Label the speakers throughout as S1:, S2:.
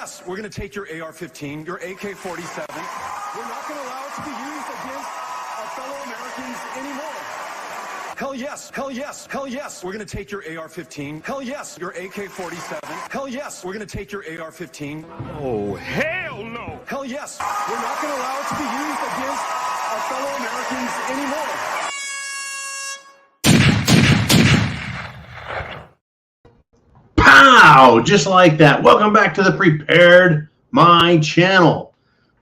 S1: yes, we're going to take your AR-15, your AK-47. We're not going to allow it to be used against our fellow Americans anymore. Hell yes, hell yes, hell yes, we're going to take your AR-15. Hell yes, your AK-47. Hell yes, we're going to take your AR-15.
S2: Oh, hell no!
S1: Hell yes, we're not going to allow it to be used against our fellow Americans anymore.
S3: Pow! Just like that. Welcome back to the Prepared Mind channel.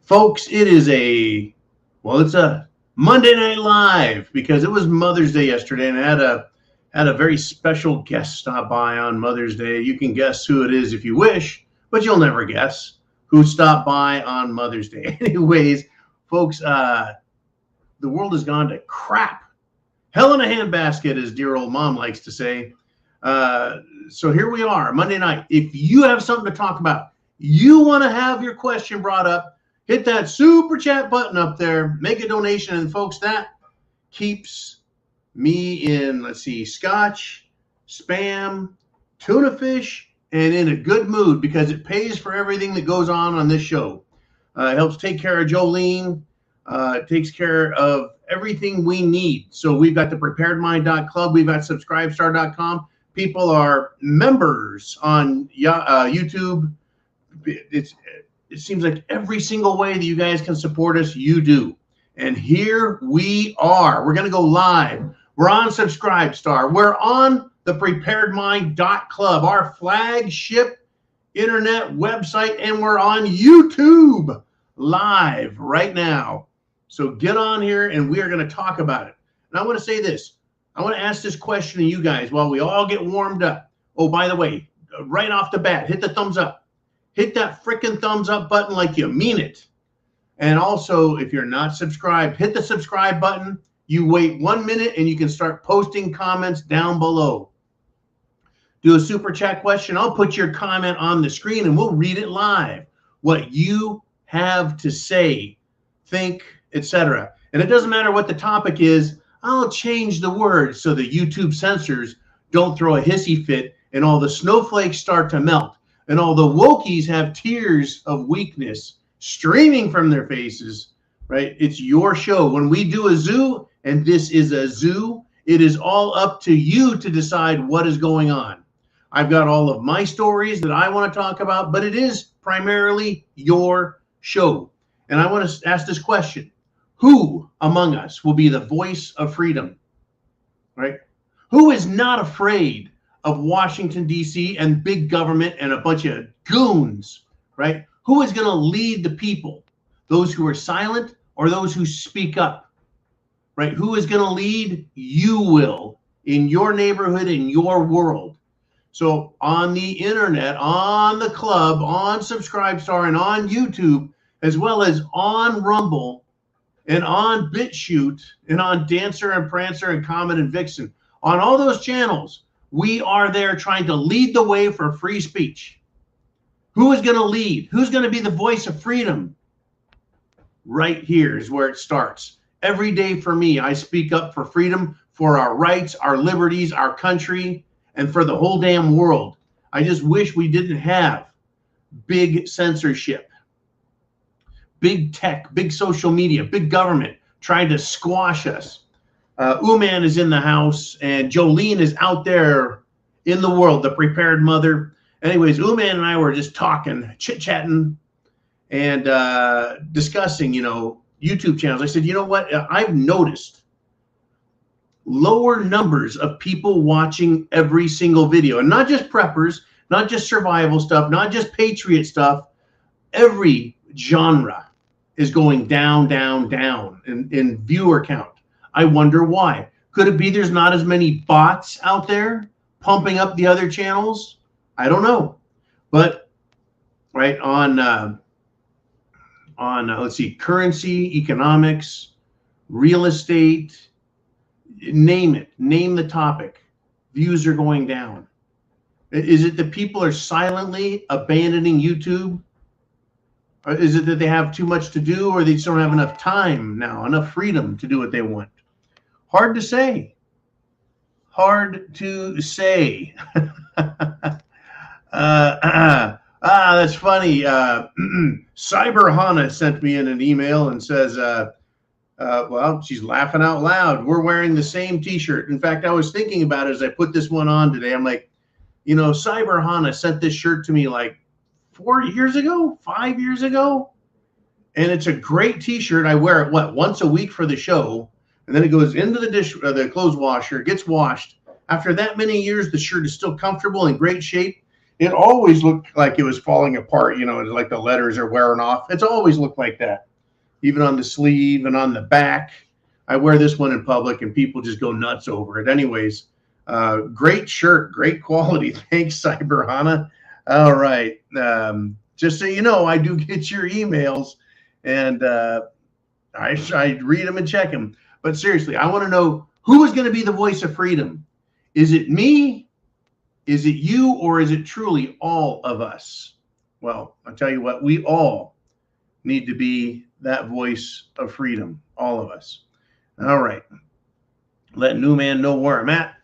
S3: Folks, it is it's a Monday Night Live because it was Mother's Day yesterday, and I had a very special guest stop by on Mother's Day. You can guess who it is if you wish, but you'll never guess who stopped by on Mother's Day. Anyways, folks, the world has gone to crap. Hell in a handbasket, as dear old mom likes to say. So here we are, Monday night. If you have something to talk about, you want to have your question brought up, hit that super chat button up there, make a donation, and folks, that keeps me in, let's see, scotch, spam, tuna fish, and in a good mood because it pays for everything that goes on this show. It helps take care of Jolene. It takes care of everything we need. So we've got the preparedmind.club. We've got subscribestar.com. People are members on YouTube. It seems like every single way that you guys can support us, you do. And here we are. We're going to go live. We're on Subscribestar. We're on the preparedmind.club, our flagship internet website, and we're on YouTube live right now. So get on here, and we are going to talk about it. And I want to say this. I want to ask this question to you guys while we all get warmed up. Oh, by the way, right off the bat, hit the thumbs up. Hit that freaking thumbs up button like you mean it. And also, if you're not subscribed, hit the subscribe button. You wait 1 minute, and you can start posting comments down below. Do a super chat question. I'll put your comment on the screen, and we'll read it live. What you have to say, think, etc. And it doesn't matter what the topic is. I'll change the words so the YouTube censors don't throw a hissy fit and all the snowflakes start to melt and all the wokies have tears of weakness streaming from their faces, right? It's your show. When we do a zoo, and this is a zoo, it is all up to you to decide what is going on. I've got all of my stories that I want to talk about, but it is primarily your show. And I want to ask this question. Who among us will be the voice of freedom, right? Who is not afraid of Washington, D.C. and big government and a bunch of goons, right? Who is going to lead the people? Those who are silent or those who speak up, right? Who is going to lead? You will in your neighborhood, in your world. So on the internet, on the club, on Subscribestar, and on YouTube, as well as on Rumble, and on BitChute, and on Dancer and Prancer and Comet and Vixen. On all those channels, we are there trying to lead the way for free speech. Who is going to lead? Who's going to be the voice of freedom? Right here is where it starts. Every day for me, I speak up for freedom, for our rights, our liberties, our country, and for the whole damn world. I just wish we didn't have big censorship. Big tech, big social media, big government trying to squash us. Uman is in the house, and Jolene is out there in the world, the prepared mother. Anyways, Uman and I were just talking, chit-chatting, and discussing, YouTube channels. I said, you know what? I've noticed lower numbers of people watching every single video, and not just preppers, not just survival stuff, not just patriot stuff. Every genre is going down, down, down in viewer count. I wonder why. Could it be there's not as many bots out there pumping up the other channels? I don't know. But right on let's see, currency, economics, real estate, name it, name the topic. Views are going down. Is it that people are silently abandoning YouTube? Or is it that they have too much to do, or they just don't have enough time now, enough freedom to do what they want? Hard to say. Hard to say. That's funny. Cyber Hana sent me in an email and says, well, she's laughing out loud. We're wearing the same T-shirt. In fact, I was thinking about it as I put this one on today. I'm like, Cyber Hana sent this shirt to me like 4 years ago, 5 years ago. And it's a great T-shirt. I wear it, once a week for the show. And then it goes into the clothes washer, gets washed. After that many years, the shirt is still comfortable, in great shape. It always looked like it was falling apart. It's like the letters are wearing off. It's always looked like that, even on the sleeve and on the back. I wear this one in public, and people just go nuts over it. Anyways, great shirt, great quality. Thanks, Cyber Hana. All right. Just so you know, I do get your emails, and I read them and check them. But seriously, I want to know, who is going to be the voice of freedom? Is it me? Is it you? Or is it truly all of us? Well, I'll tell you what, we all need to be that voice of freedom. All of us. All right. Let new man know where I'm at.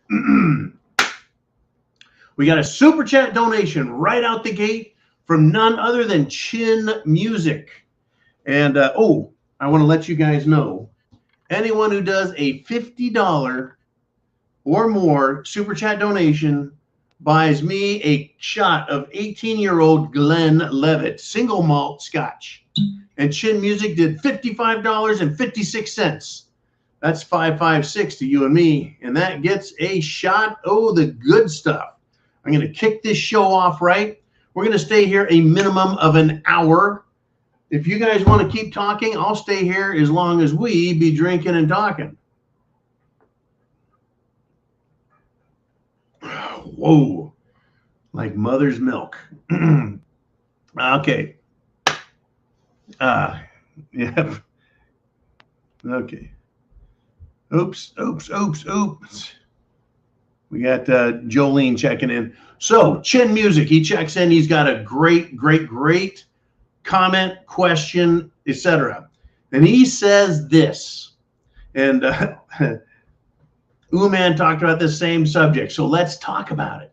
S3: We got a super chat donation right out the gate from none other than Chin Music. And, I want to let you guys know, anyone who does a $50 or more super chat donation buys me a shot of 18-year-old Glenlivet single malt scotch. And Chin Music did $55.56. That's $5.56 to you and me. And that gets a shot. Oh, the good stuff. I'm going to kick this show off right. We're going to stay here a minimum of an hour. If you guys want to keep talking, I'll stay here as long as we be drinking and talking. Whoa, like mother's milk. Okay. Yeah. Okay. Oops. We got Jolene checking in. So, Chin Music, he checks in. He's got a great comment, question, etc. And he says this. And Uman talked about this same subject, so let's talk about it.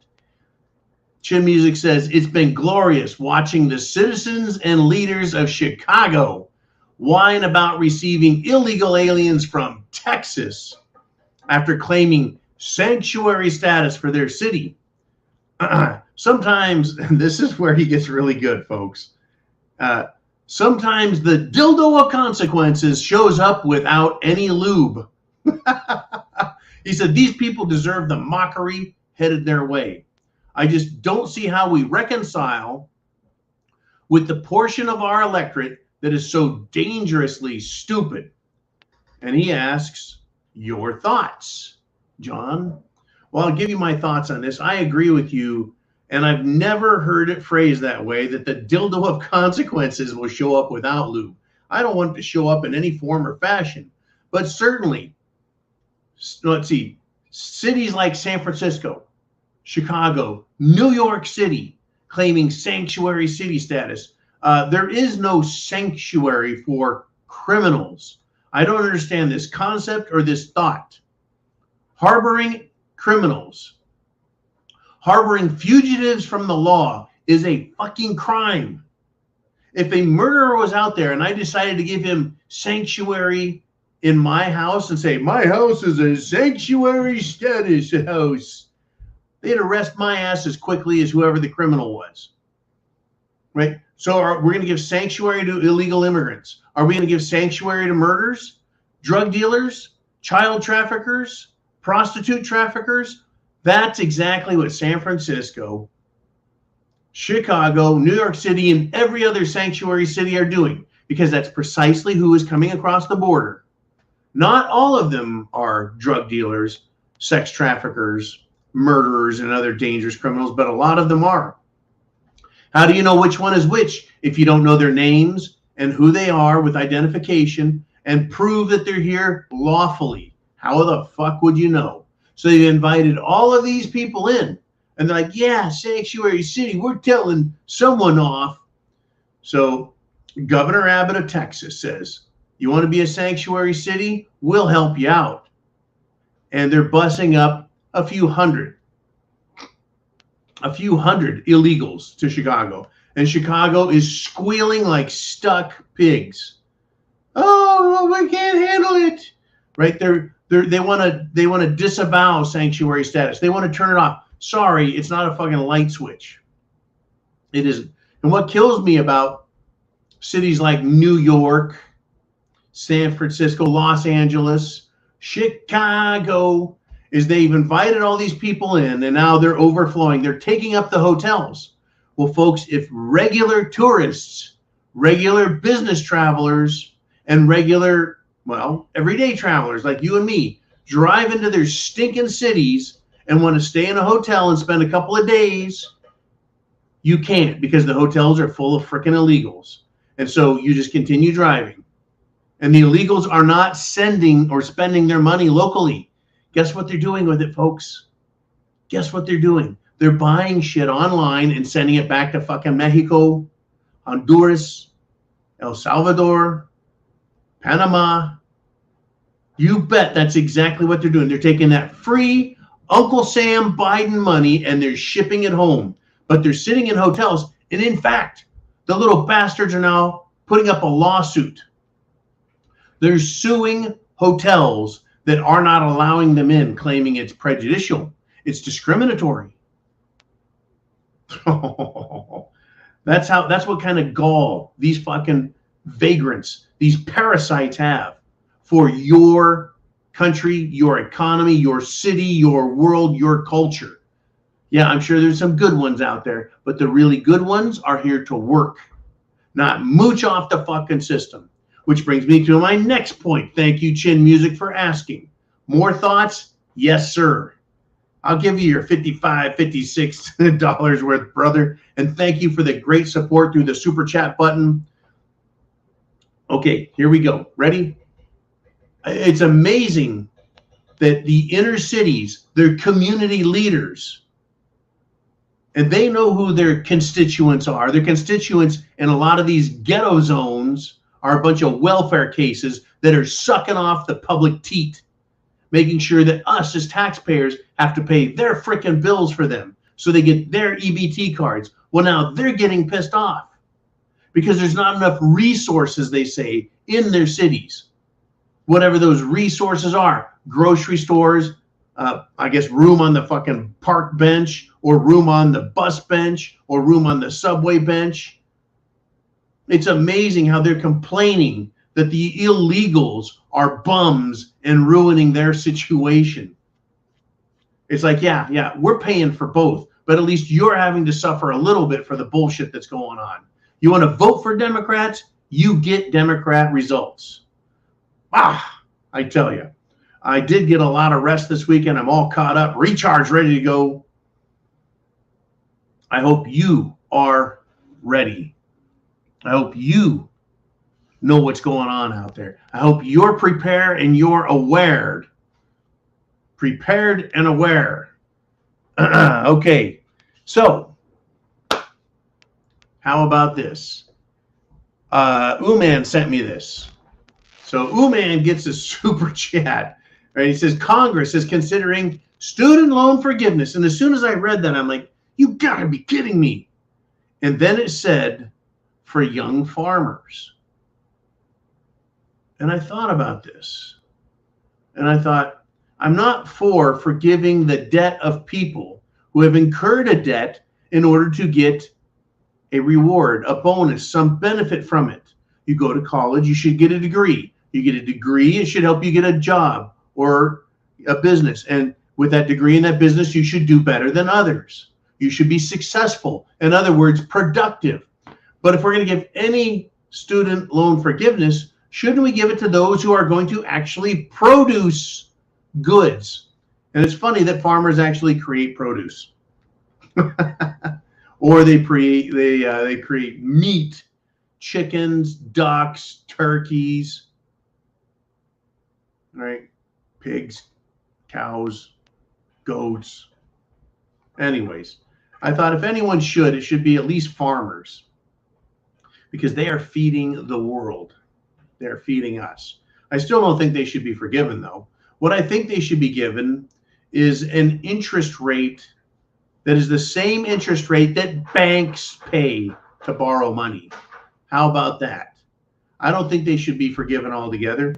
S3: Chin Music says, it's been glorious watching the citizens and leaders of Chicago whine about receiving illegal aliens from Texas after claiming sanctuary status for their city. Sometimes, this is where he gets really good, folks. Sometimes the dildo of consequences shows up without any lube. He said, these people deserve the mockery headed their way. I just don't see how we reconcile with the portion of our electorate that is so dangerously stupid. And he asks, your thoughts, John? Well, I'll give you my thoughts on this. I agree with you, and I've never heard it phrased that way, that the dildo of consequences will show up without lube. I don't want it to show up in any form or fashion, but certainly, let's see, cities like San Francisco, Chicago, New York City claiming sanctuary city status. There is no sanctuary for criminals. I don't understand this concept or this thought. Harboring criminals, harboring fugitives from the law is a fucking crime. If a murderer was out there and I decided to give him sanctuary in my house and say, my house is a sanctuary status house, they'd arrest my ass as quickly as whoever the criminal was. Right? So we're going to give sanctuary to illegal immigrants. Are we going to give sanctuary to murderers, drug dealers, child traffickers, prostitute traffickers? That's exactly what San Francisco, Chicago, New York City, and every other sanctuary city are doing, because that's precisely who is coming across the border. Not all of them are drug dealers, sex traffickers, murderers, and other dangerous criminals, but a lot of them are. How do you know which one is which if you don't know their names and who they are with identification and prove that they're here lawfully? How the fuck would you know? So you invited all of these people in, and they're like, yeah, sanctuary city, we're telling someone off. So Governor Abbott of Texas says, you want to be a sanctuary city? We'll help you out. And they're busing up a few hundred illegals to Chicago. And Chicago is squealing like stuck pigs. Oh, well, we can't handle it. Right? They want to disavow sanctuary status. They want to turn it off. Sorry, it's not a fucking light switch. It isn't. And what kills me about cities like New York, San Francisco, Los Angeles, Chicago is they've invited all these people in and now they're overflowing. They're taking up the hotels. Well, folks, if regular tourists, regular business travelers, and regular, well, everyday travelers like you and me drive into their stinking cities and want to stay in a hotel and spend a couple of days, you can't because the hotels are full of freaking illegals. And so you just continue driving. And the illegals are not sending or spending their money locally. Guess what they're doing with it, folks? Guess what they're doing? They're buying shit online and sending it back to fucking Mexico, Honduras, El Salvador, Panama. You bet that's exactly what they're doing. They're taking that free Uncle Sam Biden money and they're shipping it home. But they're sitting in hotels. And in fact, the little bastards are now putting up a lawsuit. They're suing hotels that are not allowing them in, claiming it's prejudicial. It's discriminatory. That's what kind of gall these fucking vagrants, these parasites have for your country, your economy, your city, your world, your culture. Yeah, I'm sure there's some good ones out there, but the really good ones are here to work, not mooch off the fucking system. Which brings me to my next point. Thank you, Chin Music, for asking. More thoughts? Yes, sir. I'll give you your $55, $56 worth, brother. And thank you for the great support through the super chat button. Okay, here we go. Ready? It's amazing that the inner cities, their community leaders, and they know who their constituents are. Their constituents in a lot of these ghetto zones are a bunch of welfare cases that are sucking off the public teat, making sure that us as taxpayers have to pay their frickin' bills for them so they get their EBT cards. Well, now they're getting pissed off because there's not enough resources, they say, in their cities. Whatever those resources are, grocery stores, I guess room on the fucking park bench or room on the bus bench or room on the subway bench. It's amazing how they're complaining that the illegals are bums and ruining their situation. It's like, yeah, we're paying for both, but at least you're having to suffer a little bit for the bullshit that's going on. You want to vote for Democrats? You get Democrat results. I tell you, I did get a lot of rest this weekend. I'm all caught up, recharged, ready to go. I hope you are ready. I hope you know what's going on out there. I hope you're prepared and you're aware. Prepared and aware. Okay, so how about this? Uman sent me this. So Uman gets a super chat. Right? He says Congress is considering student loan forgiveness. And as soon as I read that, I'm like, you gotta be kidding me. And then it said, for young farmers. And I thought about this. And I thought, I'm not for forgiving the debt of people who have incurred a debt in order to get a reward, a bonus, some benefit from it. You go to college, you should get a degree. You get a degree, it should help you get a job or a business. And with that degree in that business, you should do better than others. You should be successful. In other words, productive. But if we're going to give any student loan forgiveness, shouldn't we give it to those who are going to actually produce goods? And it's funny that farmers actually create produce. Or they create meat, chickens, ducks, turkeys, right? Pigs, cows, goats. Anyways, I thought if anyone should, it should be at least farmers, because they are feeding the world. They're feeding us. I still don't think they should be forgiven, though. What I think they should be given is an interest rate that is the same interest rate that banks pay. to borrow money. How about that? I don't think they should be forgiven altogether.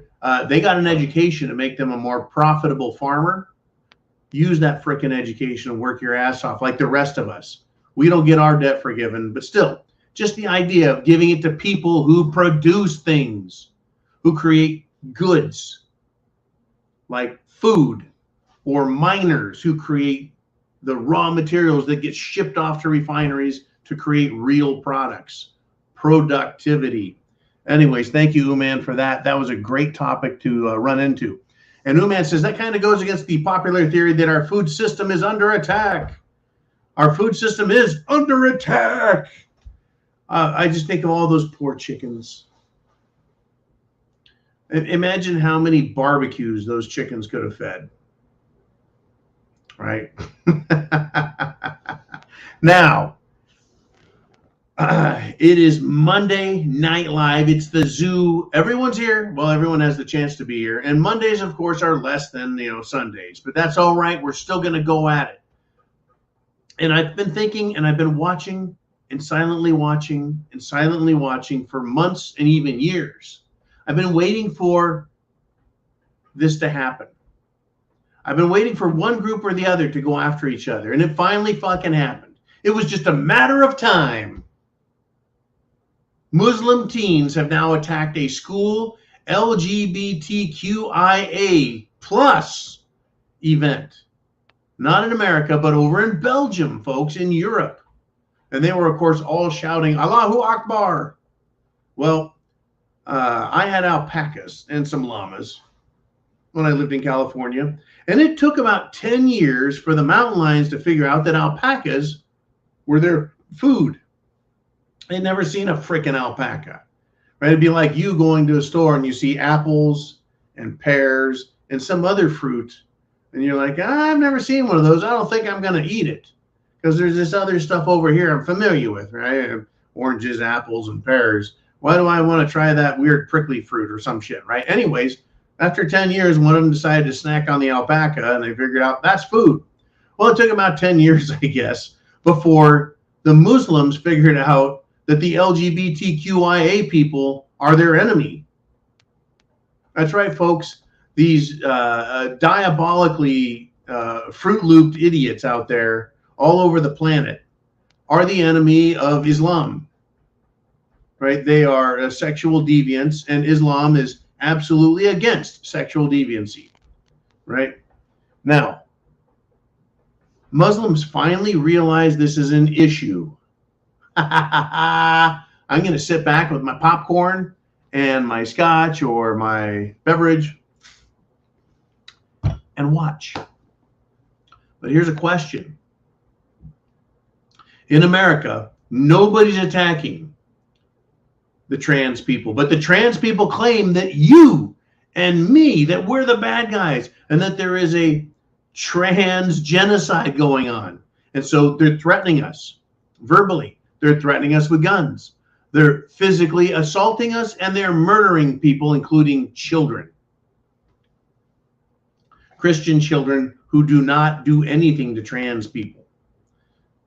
S3: They got an education to make them a more profitable farmer. Use that frickin' education and work your ass off like the rest of us. We don't get our debt forgiven, but still, just the idea of giving it to people who produce things, who create goods like food, or miners who create the raw materials that get shipped off to refineries to create real products. Productivity. Anyways, thank you, Uman, for that. That was a great topic to run into. And Uman says that kind of goes against the popular theory that our food system is under attack. Our food system is under attack. I just think of all those poor chickens. Imagine how many barbecues those chickens could have fed. Right? Now, it is Monday Night Live. It's the zoo. Everyone's here. Well, everyone has the chance to be here. And Mondays, of course, are less than, Sundays. But that's all right. We're still going to go at it. And I've been thinking, and I've been watching and silently watching for months and even years. I've been waiting for this to happen. I've been waiting for one group or the other to go after each other. And it finally fucking happened. It was just a matter of time. Muslim teens have now attacked a school LGBTQIA plus event. Not in America, but over in Belgium, folks, in Europe. And they were, of course, all shouting, Allahu Akbar. Well, I had alpacas and some llamas when I lived in California. And it took about 10 years for the mountain lions to figure out that alpacas were their food. They'd never seen a freaking alpaca. Right? It'd be like you going to a store and you see apples and pears and some other fruit. And you're like, I've never seen one of those. I don't think I'm going to eat it. Because there's this other stuff over here I'm familiar with, right? Oranges, apples, and pears. Why do I want to try that weird prickly fruit or some shit, right? Anyways, after 10 years, one of them decided to snack on the alpaca, and they figured out that's food. Well, it took about 10 years, I guess, before the Muslims figured out that the LGBTQIA people are their enemy. That's right, folks. These diabolically fruit-looped idiots out there all over the planet are the enemy of Islam. Right? They are sexual deviants, and Islam is absolutely against sexual deviancy. Right? Now, Muslims finally realize this is an issue. I'm going to sit back with my popcorn and my scotch or my beverage and watch. But here's a question. In America, nobody's attacking the trans people, but the trans people claim that you and me, that we're the bad guys, and that there is a trans genocide going on. And so they're threatening us verbally. They're threatening us with guns. They're physically assaulting us, and they're murdering people, including children. Christian children who do not do anything to trans people.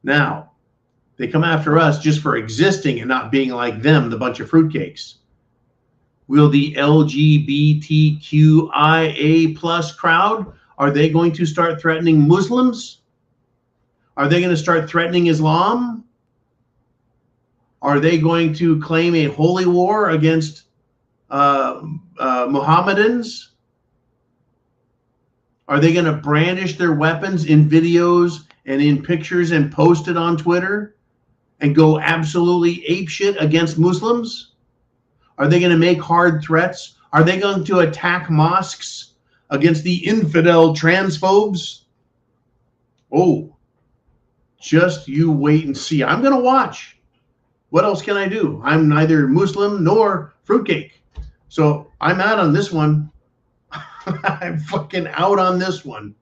S3: Now, they come after us just for existing and not being like them, the bunch of fruitcakes. Will the LGBTQIA plus crowd, are they going to start threatening Muslims? Are they going to start threatening Islam? Are they going to claim a holy war against Mohammedans? Are they going to brandish their weapons in videos and in pictures and post it on Twitter and go absolutely apeshit against Muslims? Are they going to make hard threats? Are they going to attack mosques against the infidel transphobes? Oh, just you wait and see. I'm going to watch. What else can I do? I'm neither Muslim nor fruitcake. So I'm out on this one. I'm fucking out on this one.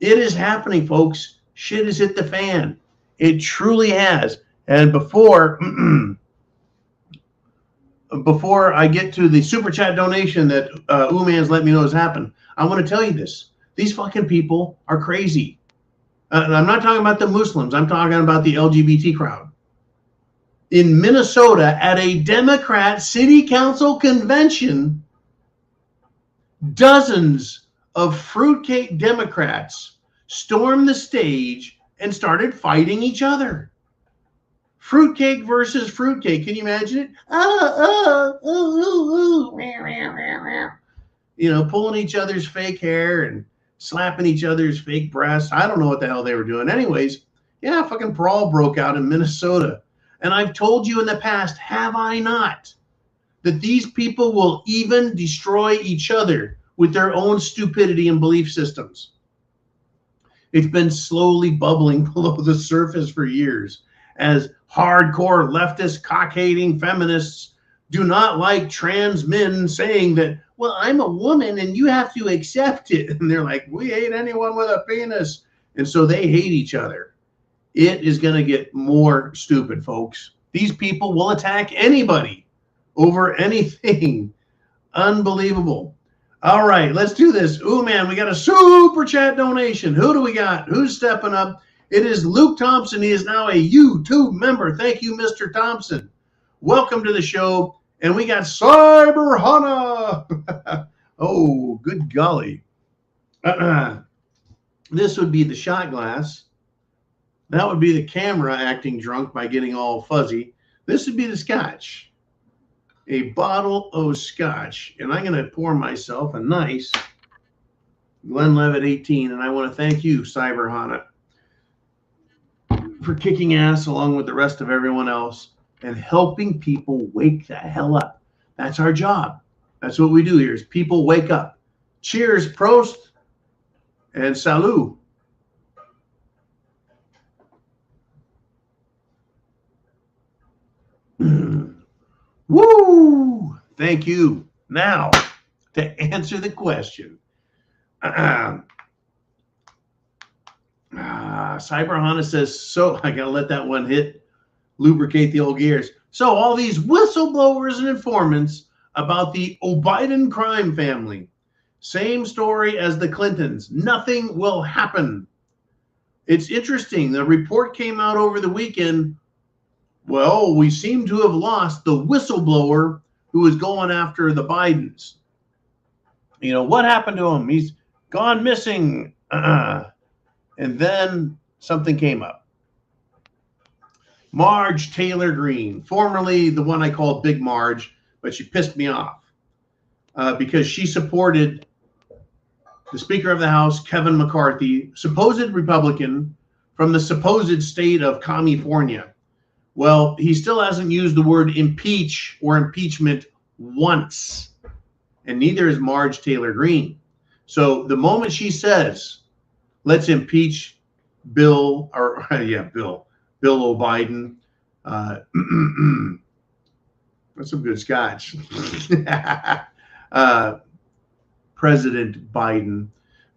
S3: It is happening, folks. Shit has hit the fan. It truly has. And before I get to the super chat donation that Uman's let me know has happened, I want to tell you this. These fucking people are crazy. And I'm not talking about the Muslims. I'm talking about the LGBT crowd. in Minnesota at a Democrat city council convention, dozens of fruitcake Democrats stormed the stage and started fighting each other. Fruitcake versus fruitcake. Can you imagine it? You know, pulling each other's fake hair and slapping each other's fake breasts. I don't know what the hell they were doing. Anyways, yeah, fucking brawl broke out in Minnesota. And I've told you in the past, have I not, that these people will even destroy each other with their own stupidity and belief systems. It's been slowly bubbling below the surface for years as hardcore leftist cock-hating feminists do not like trans men saying that, well, I'm a woman and you have to accept it. And they're like, we hate anyone with a penis. And so they hate each other. It is going to get more stupid, folks. These people will attack anybody over anything. Unbelievable. All right, let's do this. Ooh, man, we got a super chat donation. Who do we got? Who's stepping up? It is Luke Thompson. He is now a YouTube member. Thank you, Mr. Thompson. Welcome to the show. And we got Cyber Hana. Oh, good golly. This would be the shot glass. That would be the camera acting drunk by getting all fuzzy. This would be the scotch. A bottle of scotch. And I'm going to pour myself a nice Glenlivet 18. And I want to thank you, Cyber Hana, for kicking ass along with the rest of everyone else and helping people wake the hell up. That's our job. That's what we do here is people wake up. Cheers, Prost, and salut. Woo! Thank you. Now, to answer the question, Cyber Hana says, so I got to let that one hit, lubricate the old gears. So all these whistleblowers and informants about the O'Biden crime family, same story as the Clintons. Nothing will happen. It's interesting. The report came out over the weekend. Well, we seem to have lost the whistleblower who was going after the Bidens. You know, what happened to him? He's gone missing. And then something came up. Marge Taylor Greene, formerly the one I called Big Marge, but she pissed me off because she supported the Speaker of the House, Kevin McCarthy, supposed Republican from the supposed state of California. Well, he still hasn't used the word impeach or impeachment once, and neither is Marge Taylor Greene. So the moment she says, let's impeach Bill O'Biden, that's some good scotch. President Biden.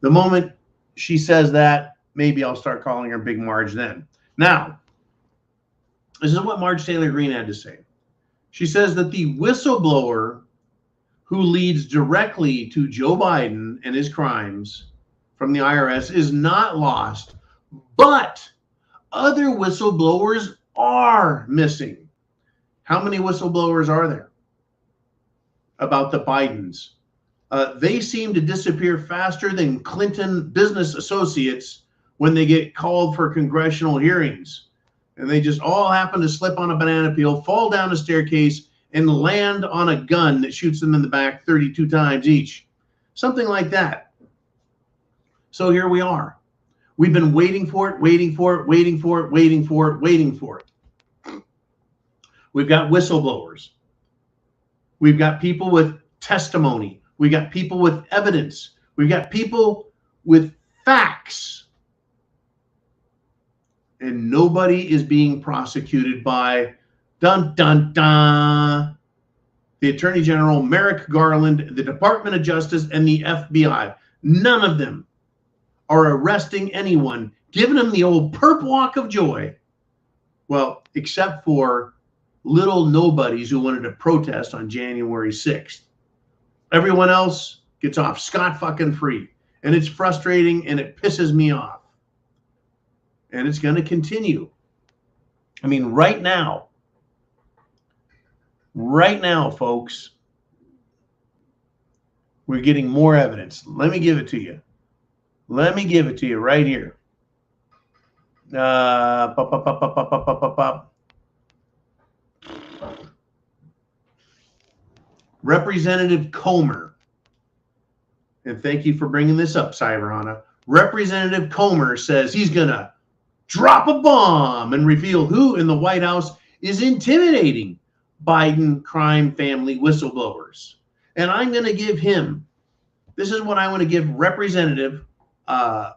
S3: The moment she says that, maybe I'll start calling her Big Marge then. Now, this is what Marge Taylor Greene had to say. She says that the whistleblower who leads directly to Joe Biden and his crimes from the IRS is not lost, but other whistleblowers are missing. How many whistleblowers are there about the Bidens? They seem to disappear faster than Clinton business associates when they get called for congressional hearings. And they just all happen to slip on a banana peel, fall down a staircase, and land on a gun that shoots them in the back 32 times each. Something like that. So here we are. We've been waiting for it. We've got whistleblowers. We've got people with testimony. We've got people with evidence. We've got people with facts. And nobody is being prosecuted by the Attorney General, Merrick Garland, the Department of Justice, and the FBI. None of them are arresting anyone, giving them the old perp walk of joy. Well, except for little nobodies who wanted to protest on January 6th. Everyone else gets off scot-fucking-free. And it's frustrating and it pisses me off. And it's going to continue. I mean, right now, Right now, folks, we're getting more evidence. Let me give it to you. Let me give it to you right here. Representative Comer, and thank you for bringing this up, Cyberhana. Representative Comer says he's going to drop a bomb and reveal who in the White House is intimidating Biden crime family whistleblowers. And I'm going to give him, this is what I want to give Representative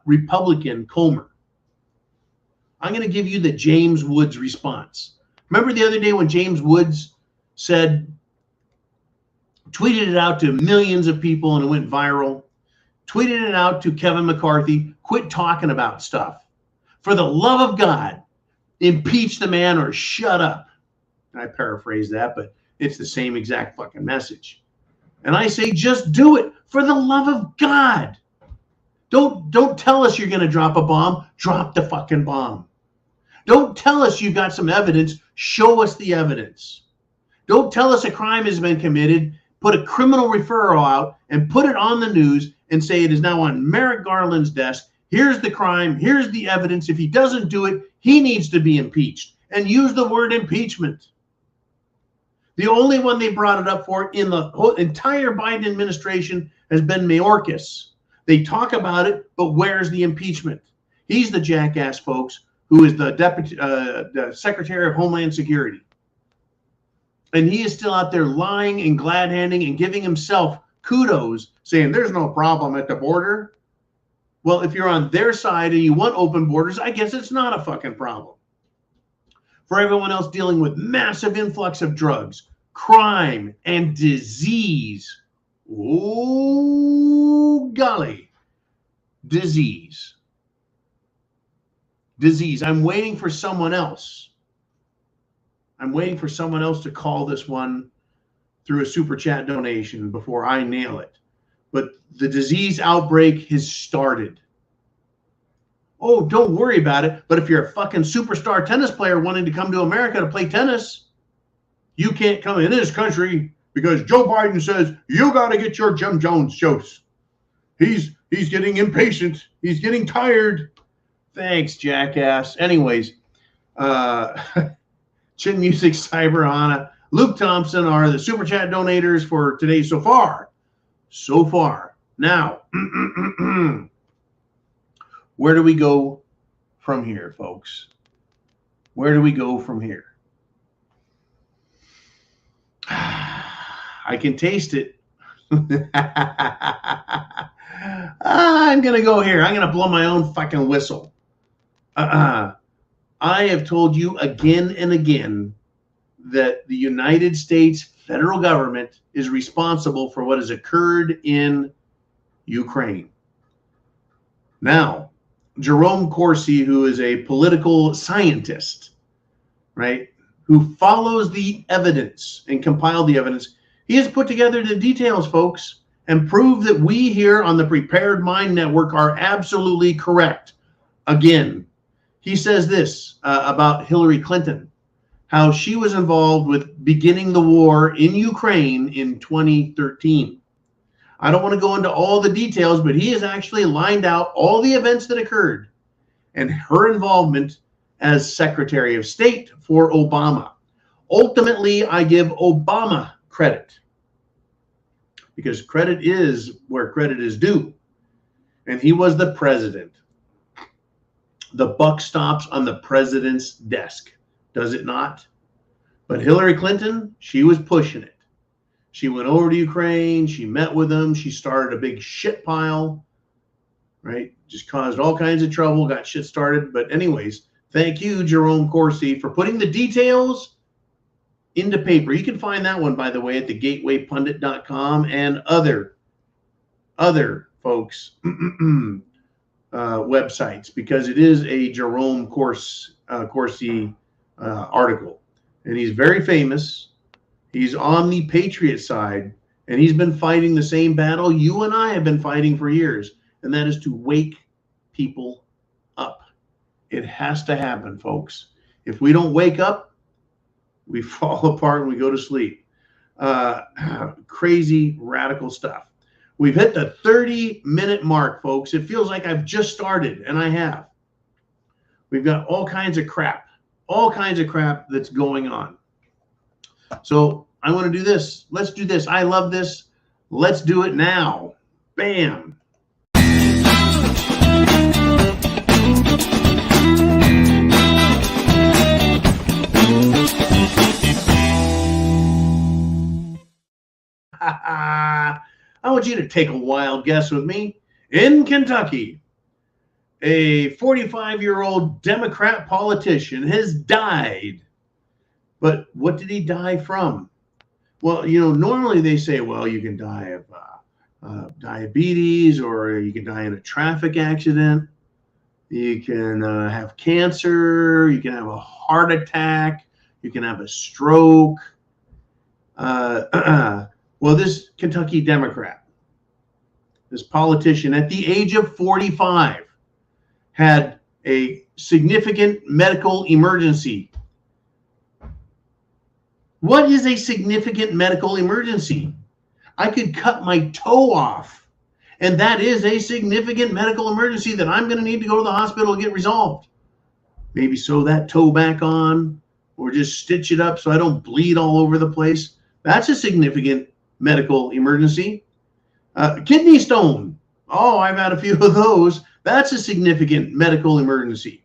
S3: Republican Comer. I'm going to give you the James Woods response. Remember the other day when James Woods said, tweeted it out to millions of people and it went viral, tweeted it out to Kevin McCarthy, quit talking about stuff. For the love of God, impeach the man or shut up. I paraphrase that, but it's the same exact fucking message. And I say, just do it for the love of God. Don't tell us you're going to drop a bomb. Drop the fucking bomb. Don't tell us you've got some evidence. Show us the evidence. Don't tell us a crime has been committed. Put a criminal referral out and put it on the news and say it is now on Merrick Garland's desk. Here's the crime. Here's the evidence. If he doesn't do it, he needs to be impeached. And use the word impeachment. The only one they brought it up for in the whole entire Biden administration has been Mayorkas. They talk about it, but where's the impeachment? He's the jackass, folks, who is the the Secretary of Homeland Security. And he is still out there lying and glad-handing and giving himself kudos, saying there's no problem at the border. Well, if you're on their side and you want open borders, I guess it's not a fucking problem. For everyone else dealing with massive influx of drugs, crime, and disease. Oh, golly. Disease. I'm waiting for someone else. I'm waiting for someone else to call this one through a super chat donation before I nail it. But the disease outbreak has started. Oh, don't worry about it. But if you're a fucking superstar tennis player wanting to come to America to play tennis, you can't come in this country because Joe Biden says you got to get your Jim Jones dose. He's getting impatient. He's getting tired. Thanks, jackass. Anyways, Chin Music, Cyberhana, Luke Thompson are the super chat donators for today so far. So far. Now, where do we go from here, folks? Where do we go from here? I can taste it. I'm going to go here. I'm going to blow my own fucking whistle. I have told you again and again that the United States federal government is responsible for what has occurred in Ukraine. Now, Jerome Corsi, who is a political scientist, right, who follows the evidence and compiled the evidence, he has put together the details, folks, and proved that we here on the Prepared Mind Network are absolutely correct. Again, he says this about Hillary Clinton, how she was involved with beginning the war in Ukraine in 2013. I don't want to go into all the details, but he has actually lined out all the events that occurred and her involvement as Secretary of State for Obama. Ultimately, I give Obama credit because credit is where credit is due. And he was the president. The buck stops on the president's desk, does it not? But Hillary Clinton, she was pushing it. She went over to Ukraine. She met with them. She started a big shit pile, right? Just caused all kinds of trouble, got shit started. But anyways, thank you, Jerome Corsi, for putting the details into paper. You can find that one, by the way, at thegatewaypundit.com and other folks' websites, because it is a Jerome Corsi article. And he's very famous. He's on the Patriot side, and he's been fighting the same battle you and I have been fighting for years, and that is to wake people up. It has to happen, folks. If we don't wake up, we fall apart and we go to sleep. Crazy, radical stuff. We've hit the 30-minute mark, folks. It feels like I've just started, and I have. We've got all kinds of crap that's going on. So I want to do this. Let's do this. I love this. Let's do it now. Bam. I want you to take a wild guess with me. In Kentucky, a 45-year-old Democrat politician has died. But what did he die from? Well, you know, normally they say, well, you can die of diabetes, or you can die in a traffic accident. You can have cancer. You can have a heart attack. You can have a stroke. Well, this Kentucky Democrat, this politician at the age of 45, had a significant medical emergency. What is a significant medical emergency? I could cut my toe off, and that is a significant medical emergency that I'm going to need to go to the hospital and get resolved. Maybe sew that toe back on, or just stitch it up so I don't bleed all over the place. That's a significant medical emergency. Kidney stone. Oh, I've had a few of those. That's a significant medical emergency.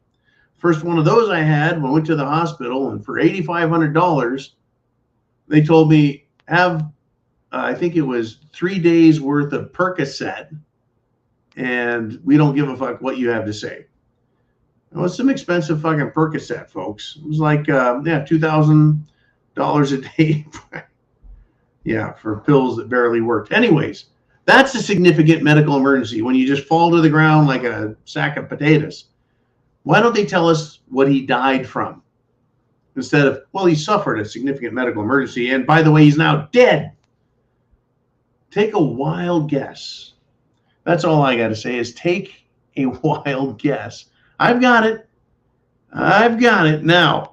S3: First one of those I had when I went to the hospital, and for $8,500, they told me have, I think it was 3 days worth of Percocet, and we don't give a fuck what you have to say. It was some expensive fucking Percocet, folks. It was like, $2,000 a day. Yeah, for pills that barely worked. Anyways, that's a significant medical emergency when you just fall to the ground like a sack of potatoes. Why don't they tell us what he died from? Instead of, well, he suffered a significant medical emergency, and by the way, he's now dead. Take a wild guess. That's all I got to say is take a wild guess. I've got it. I've got it. Now,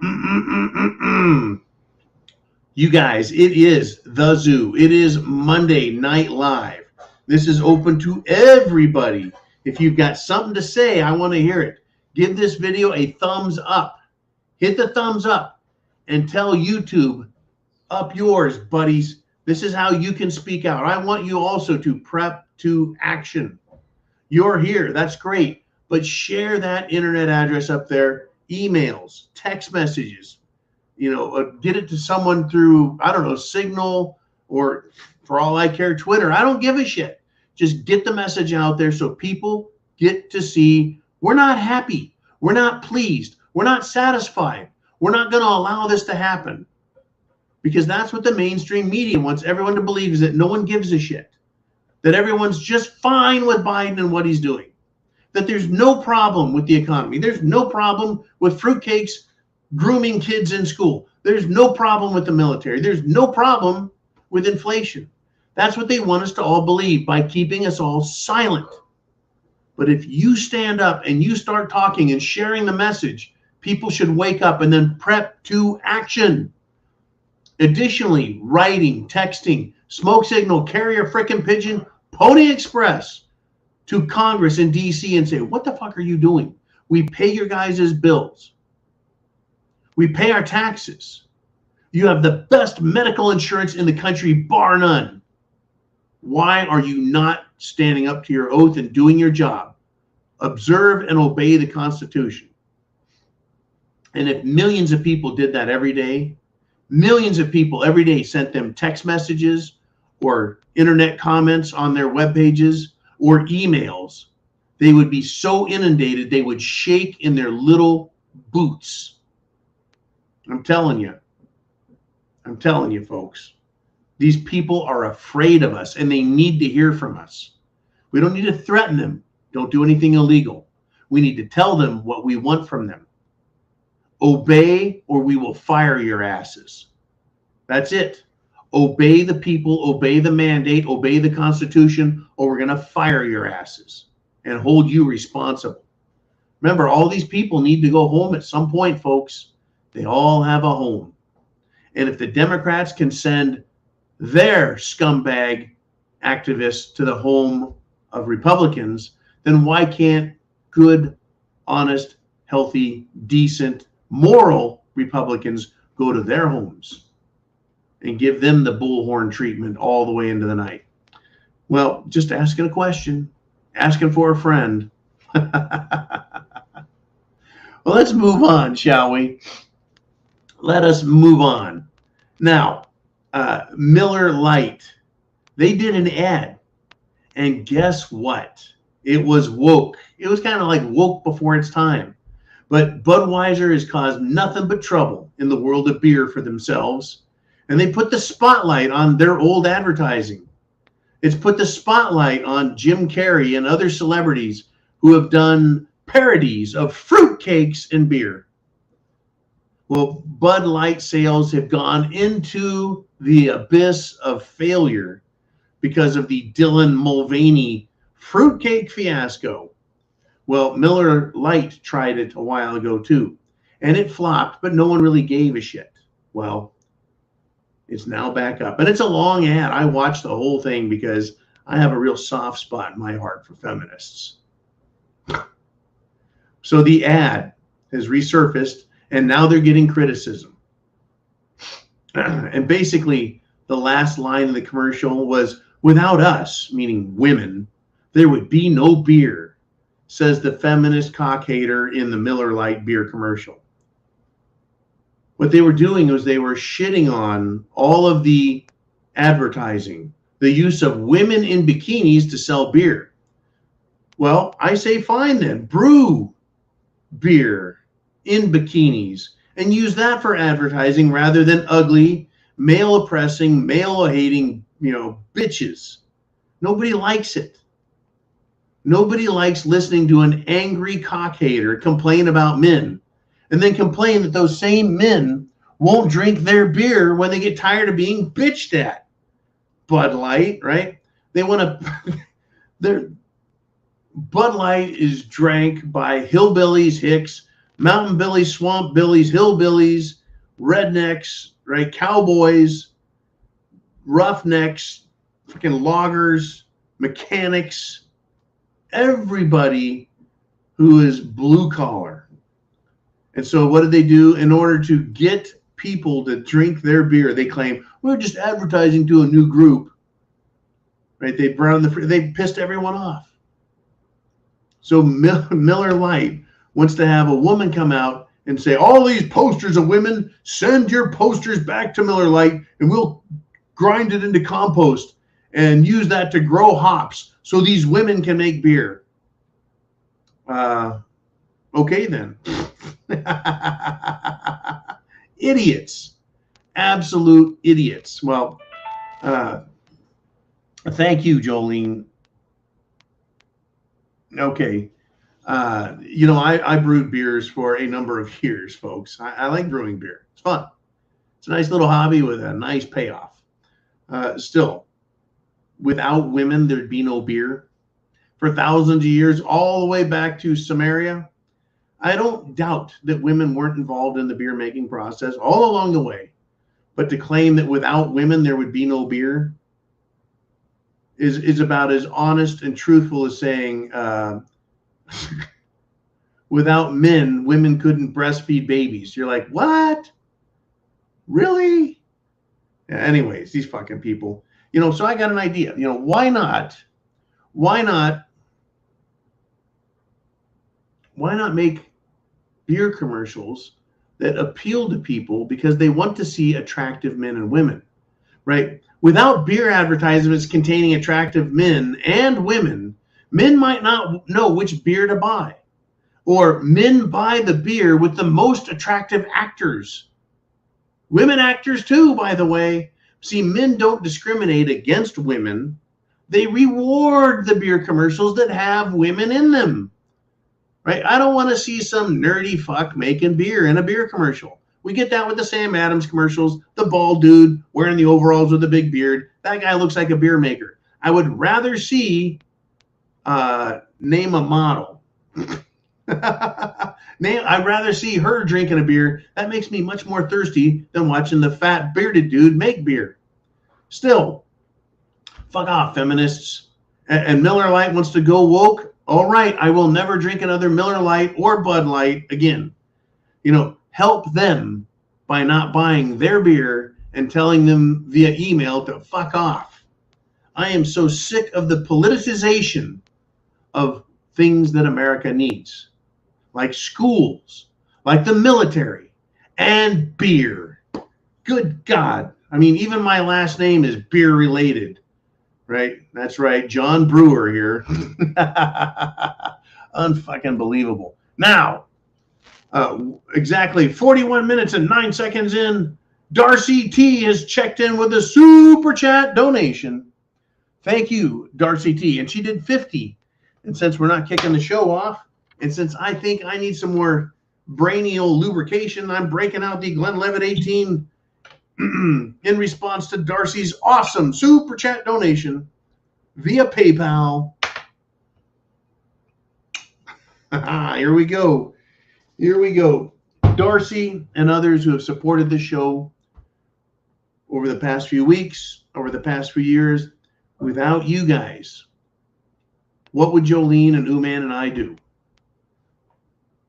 S3: you guys, it is The Zoo. It is Monday Night Live. This is open to everybody. If you've got something to say, I want to hear it. Give this video a thumbs up. Hit the thumbs up and tell YouTube, up yours, buddies. This is how you can speak out. I want you also to prep to action. You're here. That's great. But share that internet address up there, emails, text messages. You know, get it to someone through, I don't know, Signal, or for all I care, Twitter. I don't give a shit. Just get the message out there so people get to see we're not happy. We're not pleased. We're not satisfied. We're not going to allow this to happen. Because that's what the mainstream media wants everyone to believe, is that no one gives a shit. That everyone's just fine with Biden and what he's doing. That there's no problem with the economy. There's no problem with fruitcakes grooming kids in school. There's no problem with the military. There's no problem with inflation. That's what they want us to all believe by keeping us all silent. But if you stand up and you start talking and sharing the message, people should wake up and then prep to action. Additionally, writing, texting, smoke signal, carrier frickin' pigeon, Pony Express to Congress in DC and say, what the fuck are you doing? We pay your guys' bills. We pay our taxes. You have the best medical insurance in the country, bar none. Why are you not standing up to your oath and doing your job? Observe and obey the Constitution. And if millions of people did that every day, millions of people every day sent them text messages or internet comments on their web pages or emails, they would be so inundated they would shake in their little boots. I'm telling you, folks, these people are afraid of us and they need to hear from us. We don't need to threaten them. Don't do anything illegal. We need to tell them what we want from them. Obey or we will fire your asses. That's it. Obey the people, obey the mandate, obey the Constitution, or we're going to fire your asses and hold you responsible. Remember, all these people need to go home at some point, folks. They all have a home. And if the Democrats can send their scumbag activists to the home of Republicans, then why can't good, honest, healthy, decent, moral Republicans go to their homes and give them the bullhorn treatment all the way into the night? Well, just asking a question, asking for a friend. Well, let's move on, shall we? Let us move on. Now, Miller Lite, they did an ad, and guess what? It was woke. It was kind of like woke before its time. But Budweiser has caused nothing but trouble in the world of beer for themselves, and they put the spotlight on their old advertising. It's put the spotlight on Jim Carrey and other celebrities who have done parodies of fruitcakes and beer. Well, Bud Light sales have gone into the abyss of failure because of the Dylan Mulvaney fruitcake fiasco. Well, Miller Lite tried it a while ago too, and it flopped, but no one really gave a shit. Well, it's now back up, and it's a long ad. I watched the whole thing because I have a real soft spot in my heart for feminists. So the ad has resurfaced, and now they're getting criticism. And basically, the last line of the commercial was, "Without us," meaning women, "there would be no beer," says the feminist cock hater in the Miller Lite beer commercial. What they were doing was they were shitting on all of the advertising, the use of women in bikinis to sell beer. Well, I say fine then, brew beer in bikinis and use that for advertising rather than ugly, male oppressing, male hating, bitches. Nobody likes it. Nobody likes listening to an angry cock hater complain about men and then complain that those same men won't drink their beer when they get tired of being bitched at. Bud Light, right? They want to Bud Light is drank by hillbillies, hicks, mountain billies, swamp billies, hillbillies, rednecks, right? Cowboys, roughnecks, freaking loggers, mechanics, everybody who is blue collar. And so what did they do in order to get people to drink their beer? They claim, we're just advertising to a new group, right? They pissed everyone off. So Miller Lite wants to have a woman come out and say, all these posters of women, send your posters back to Miller Lite and we'll grind it into compost and use that to grow hops so these women can make beer. Okay then. Idiots. Absolute idiots. Well, thank you, Jolene. Okay. I brewed beers for a number of years, folks. I like brewing beer. It's fun. It's a nice little hobby with a nice payoff. Still, without women, there'd be no beer. For thousands of years, all the way back to Samaria, I don't doubt that women weren't involved in the beer making process all along the way. But to claim that without women, there would be no beer is about as honest and truthful as saying without men, women couldn't breastfeed babies. You're like, what? Really? Yeah, anyways, these fucking people. So I got an idea. Why not make beer commercials that appeal to people because they want to see attractive men and women, right? Without beer advertisements containing attractive men and women, men might not know which beer to buy. Or men buy the beer with the most attractive actors. Women actors too, by the way. See, men don't discriminate against women. They reward the beer commercials that have women in them. Right? I don't want to see some nerdy fuck making beer in a beer commercial. We get that with the Sam Adams commercials, the bald dude wearing the overalls with a big beard. That guy looks like a beer maker. I would rather see, name a model. I'd rather see her drinking a beer. That makes me much more thirsty than watching the fat bearded dude make beer. Still, fuck off, feminists. And Miller Lite wants to go woke. All right, I will never drink another Miller Lite or Bud Light again. Help them by not buying their beer and telling them via email to fuck off. I am so sick of the politicization of things that America needs, like schools, like the military, and beer. Good God. I mean, even my last name is beer related, right? That's right. John Brewer here. Unfucking believable. Now, exactly 41 minutes and 9 seconds in, Darcy T has checked in with a super chat donation. Thank you, Darcy T. And she did 50. And since we're not kicking the show off, and since I think I need some more brainial lubrication, I'm breaking out the Glenlivet 18 in response to Darcy's awesome super chat donation via PayPal. Here we go. Here we go. Darcy and others who have supported the show over the past few weeks, over the past few years, without you guys, what would Jolene and Uman and I do?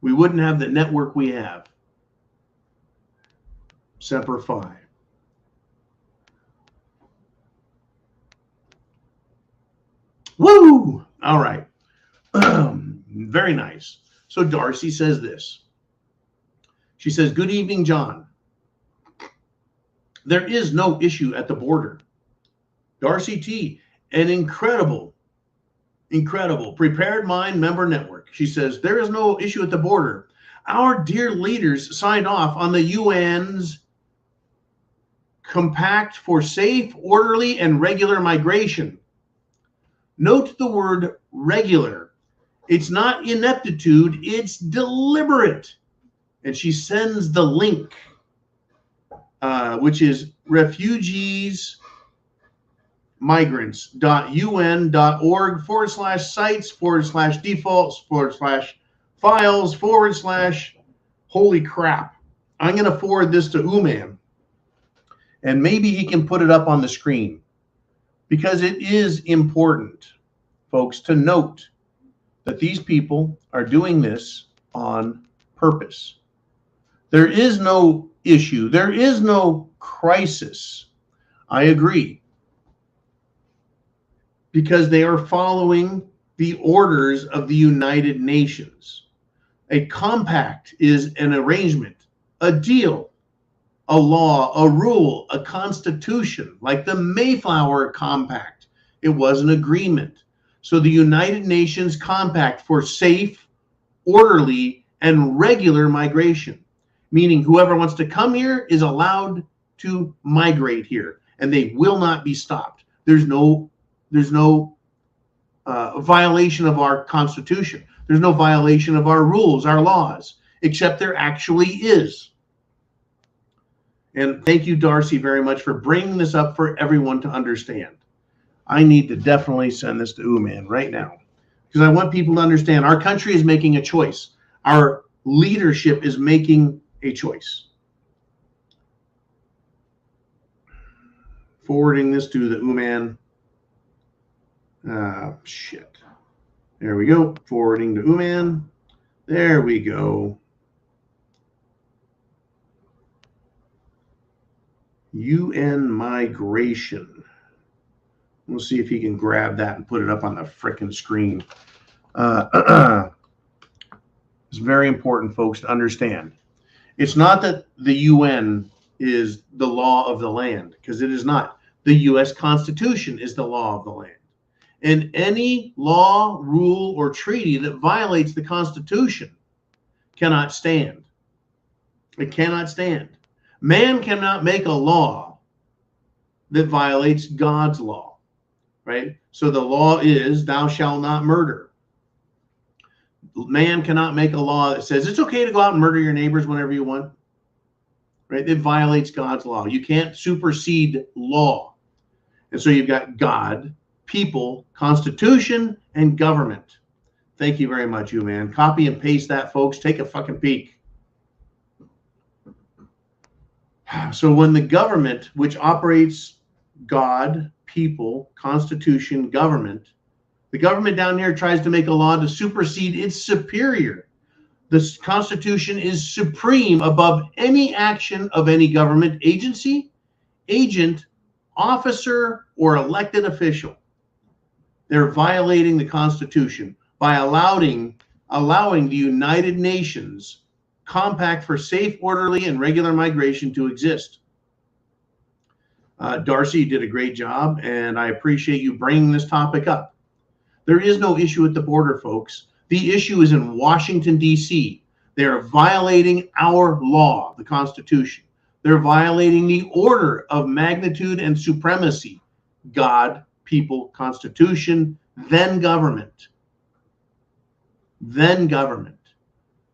S3: We wouldn't have the network we have. Semper Fi. Woo! All right. Very nice. So Darcy says this. She says, good evening, John. There is no issue at the border. Darcy T, an incredible Prepared Mind member network. She says, there is no issue at the border. Our dear leaders signed off on the UN's Compact for Safe, Orderly, and Regular Migration. Note the word regular. It's not ineptitude, it's deliberate. And she sends the link, which is refugeesmigrants.un.org/sites/defaults/files/ holy crap. I'm going to forward this to Uman. And maybe he can put it up on the screen. Because it is important, folks, to note that these people are doing this on purpose. There is no issue. There is no crisis. I agree. Because they are following the orders of the United Nations. A compact is an arrangement, a deal, a law, a rule, a constitution, like the Mayflower Compact. It was an agreement. So the United Nations Compact for Safe, Orderly, and Regular Migration, meaning whoever wants to come here is allowed to migrate here, and they will not be stopped. There's no violation of our Constitution. There's no violation of our rules, our laws, except there actually is. And thank you, Darcy, very much for bringing this up for everyone to understand. I need to definitely send this to Uman right now because I want people to understand our country is making a choice. Our leadership is making a choice. Forwarding this to the Uman. Shit. There we go. Forwarding to Uman. There we go. UN migration. We'll see if he can grab that and put it up on the frickin' screen. It's very important, folks, to understand. It's not that the UN is the law of the land, because it is not. The U.S. Constitution is the law of the land. And any law, rule, or treaty that violates the Constitution cannot stand. It cannot stand. Man cannot make a law that violates God's law, right? So the law is, thou shalt not murder. Man cannot make a law that says it's okay to go out and murder your neighbors whenever you want, right? It violates God's law. You can't supersede law. And so you've got God, people, Constitution, and government. Thank you very much, you man. Copy and paste that, folks. Take a fucking peek. So when the government, which operates God, people, constitution, government. The government down here tries to make a law to supersede its superior. The Constitution is supreme above any action of any government agency, agent, officer, or elected official. They're violating the Constitution by allowing the United Nations Compact for Safe, Orderly, and Regular Migration to exist. Darcy did a great job, and I appreciate you bringing this topic up. There is no issue at the border, folks. The issue is in Washington, D.C. They are violating our law, the Constitution. They're violating the order of magnitude and supremacy. God, people, Constitution, then government. Then government.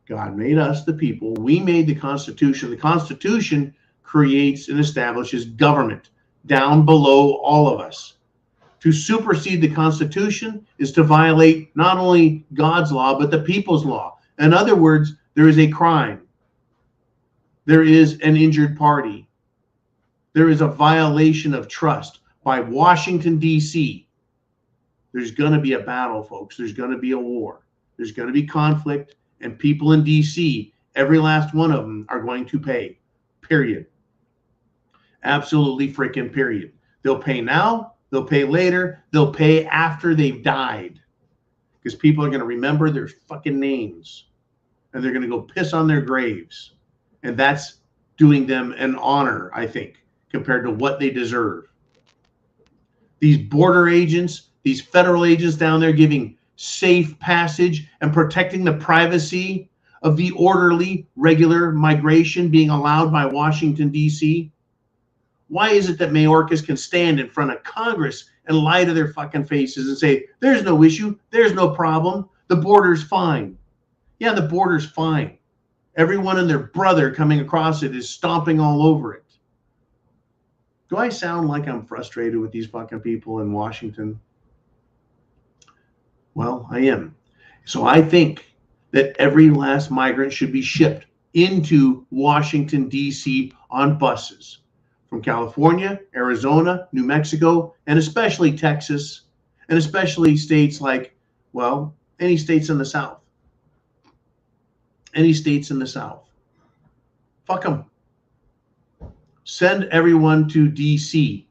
S3: God made us the people. We made the Constitution. The Constitution creates and establishes government down below all of us. To supersede the Constitution is to violate not only God's law, but the people's law. In other words, there is a crime. There is an injured party. There is a violation of trust by Washington, D.C. There's going to be a battle, folks. There's going to be a war. There's going to be conflict, and people in D.C., every last one of them, are going to pay. Period. Absolutely freaking period. They'll pay now. They'll pay later. They'll pay after they've died. Because people are going to remember their fucking names. And they're going to go piss on their graves. And that's doing them an honor, I think, compared to what they deserve. These border agents, these federal agents down there giving safe passage and protecting the privacy of the orderly, regular migration being allowed by Washington, D.C. Why is it that Mayorkas can stand in front of Congress and lie to their fucking faces and say, there's no issue, there's no problem, the border's fine? Yeah, the border's fine. Everyone and their brother coming across it is stomping all over it. Do I sound like I'm frustrated with these fucking people in Washington? Well, I am. So I think that every last migrant should be shipped into Washington, D.C. on buses from California, Arizona, New Mexico, and especially Texas, and especially states like, well, any states in the South. Any states in the South. Fuck them. Send everyone to D.C.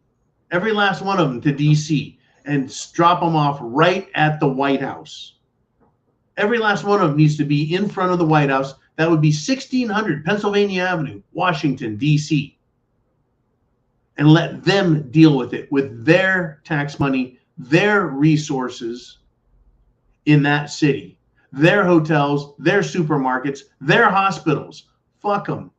S3: Every last one of them to D.C. and drop them off right at the White House. Every last one of them needs to be in front of the White House. That would be 1600 Pennsylvania Avenue, Washington, D.C. And let them deal with it with their tax money, their resources in that city, their hotels, their supermarkets, their hospitals. Fuck them.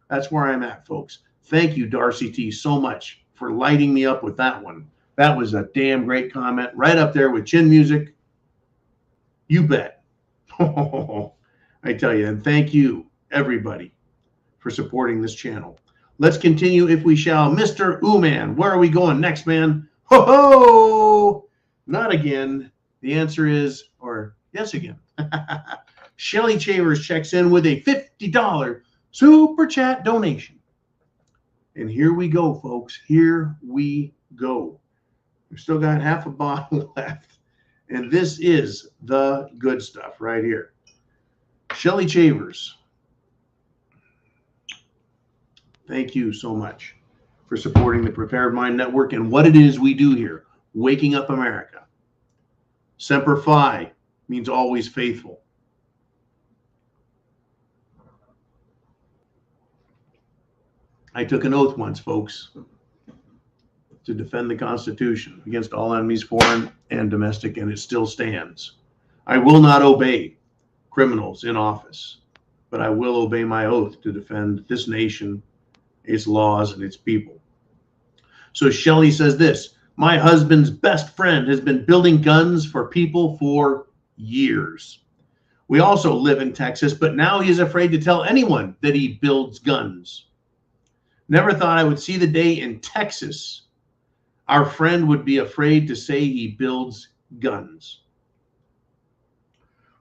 S3: That's where I'm at, folks. Thank you, Darcy T, so much for lighting me up with that one. That was a damn great comment, right up there with chin music. You bet. I tell you, and thank you, everybody, for supporting this channel. Let's continue if we shall. Mr. Ooman, where are we going next, man? Ho ho! Not again. The answer is, or yes again. Shelly Chavers checks in with a $50 super chat donation. And here we go, folks. Here we go. We've still got half a bottle left. And this is the good stuff right here. Shelly Chavers, thank you so much for supporting the Prepared Mind Network and what it is we do here, waking up America. Semper Fi means always faithful. I took an oath once, folks, to defend the Constitution against all enemies, foreign and domestic, and it still stands. I will not obey criminals in office, but I will obey my oath to defend this nation, its laws, and its people. So Shelley says this: my husband's best friend has been building guns for people for years. We also live in Texas, but now he is afraid to tell anyone that he builds guns. Never thought I would see the day in Texas our friend would be afraid to say he builds guns.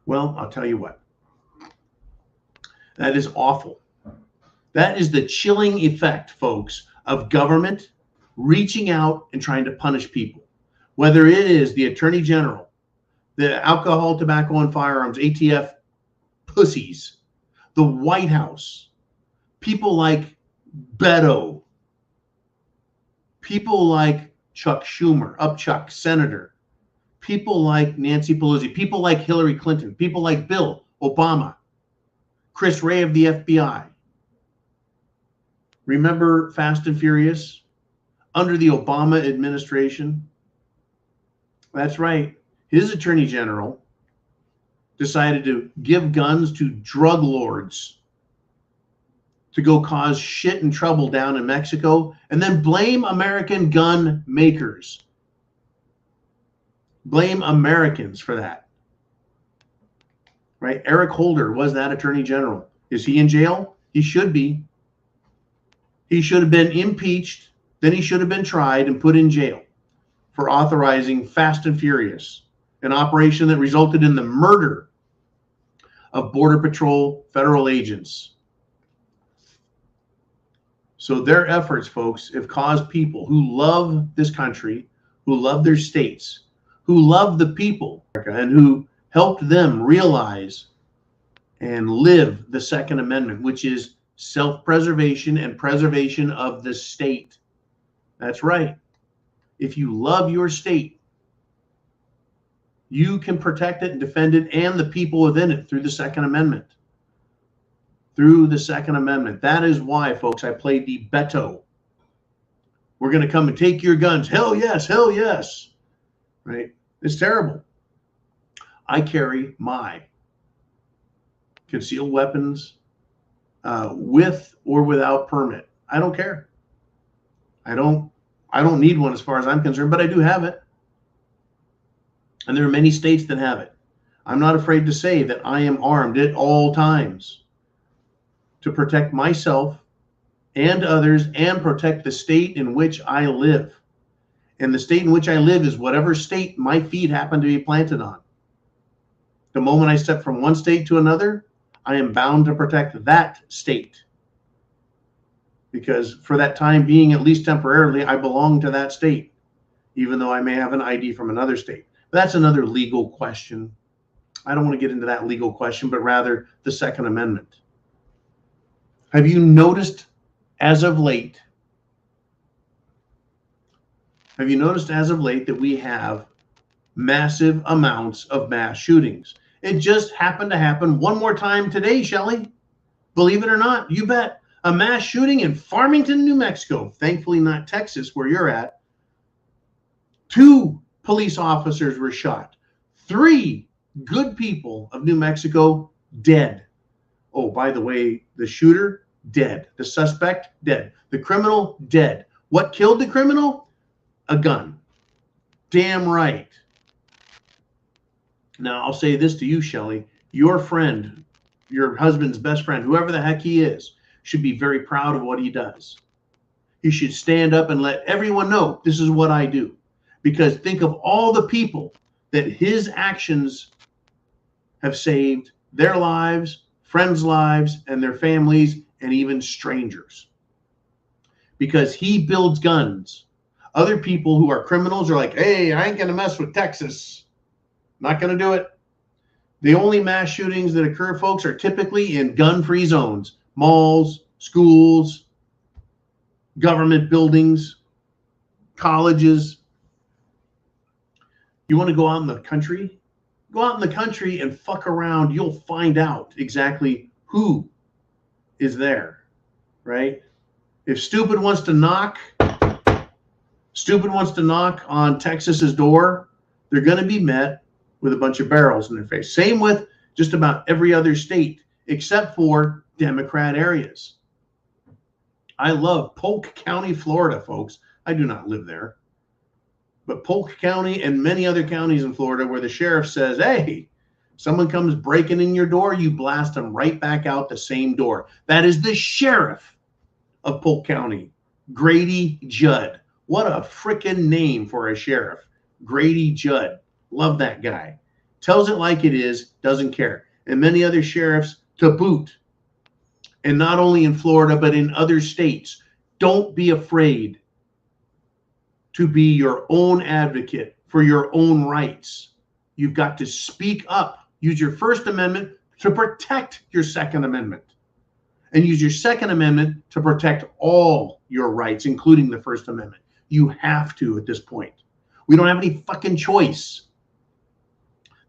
S3: Well, I'll tell you what. That is awful. That is the chilling effect, folks, of government reaching out and trying to punish people, whether it is the Attorney General, the Alcohol, Tobacco, and Firearms, ATF pussies, the White House, people like Beto, people like Chuck Schumer, Upchuck, Senator, people like Nancy Pelosi, people like Hillary Clinton, people like Bill Obama, Chris Wray of the FBI. Remember Fast and Furious? Under the Obama administration? That's right. His Attorney General decided to give guns to drug lords to go cause shit and trouble down in Mexico, and then blame American gun makers. Blame Americans for that. Right? Eric Holder was that Attorney General. Is he in jail? He should be. He should have been impeached, then he should have been tried and put in jail for authorizing Fast and Furious, an operation that resulted in the murder of Border Patrol federal agents. So their efforts, folks, have caused people who love this country, who love their states, who love the people, and who helped them realize and live the Second Amendment, which is self-preservation and preservation of the state. That's right. If you love your state, you can protect it and defend it and the people within it through the Second Amendment. Through the Second Amendment. That is why, folks, I played the Beto. We're going to come and take your guns. Hell yes, hell yes. Right? It's terrible. I carry my concealed weapons with or without permit. I don't care. I don't need one as far as I'm concerned, but I do have it. And there are many states that have it. I'm not afraid to say that I am armed at all times to protect myself and others and protect the state in which I live. And the state in which I live is whatever state my feet happen to be planted on. The moment I step from one state to another, I am bound to protect that state. Because for that time being, at least temporarily, I belong to that state, even though I may have an ID from another state. But that's another legal question. I don't want to get into that legal question, but rather the Second Amendment. Have you noticed as of late that we have massive amounts of mass shootings? It just happened to happen one more time today, Shelley. Believe it or not, you bet. A mass shooting in Farmington, New Mexico. Thankfully not Texas, where you're at. 2 police officers were shot. 3 good people of New Mexico dead. Oh, by the way, the shooter, dead. The suspect, dead. The criminal, dead. What killed the criminal? A gun. Damn right. Now, I'll say this to you, Shelley. Your friend, your husband's best friend, whoever the heck he is, should be very proud of what he does. He should stand up and let everyone know this is what I do. Because think of all the people that his actions have saved, their lives, friends' lives, and their families, and even strangers. Because he builds guns. Other people who are criminals are like, hey, I ain't going to mess with Texas. Not going to do it. The only mass shootings that occur, folks, are typically in gun-free zones. Malls, schools, government buildings, colleges. You want to go out in the country? Go out in the country and fuck around. You'll find out exactly who is there, right? If stupid wants to knock on Texas's door, they're going to be met with a bunch of barrels in their face. Same with just about every other state, except for Democrat areas. I love Polk County, Florida, folks. I do not live there. But Polk County and many other counties in Florida where the sheriff says, hey, someone comes breaking in your door, you blast them right back out the same door. That is the sheriff of Polk County, Grady Judd. What a freaking name for a sheriff. Grady Judd. Love that guy. Tells it like it is, doesn't care. And many other sheriffs to boot. And not only in Florida, but in other states. Don't be afraid. to be your own advocate for your own rights. You've got to speak up. Use your First Amendment to protect your Second Amendment. And use your Second Amendment to protect all your rights, including the First Amendment. You have to at this point. We don't have any fucking choice.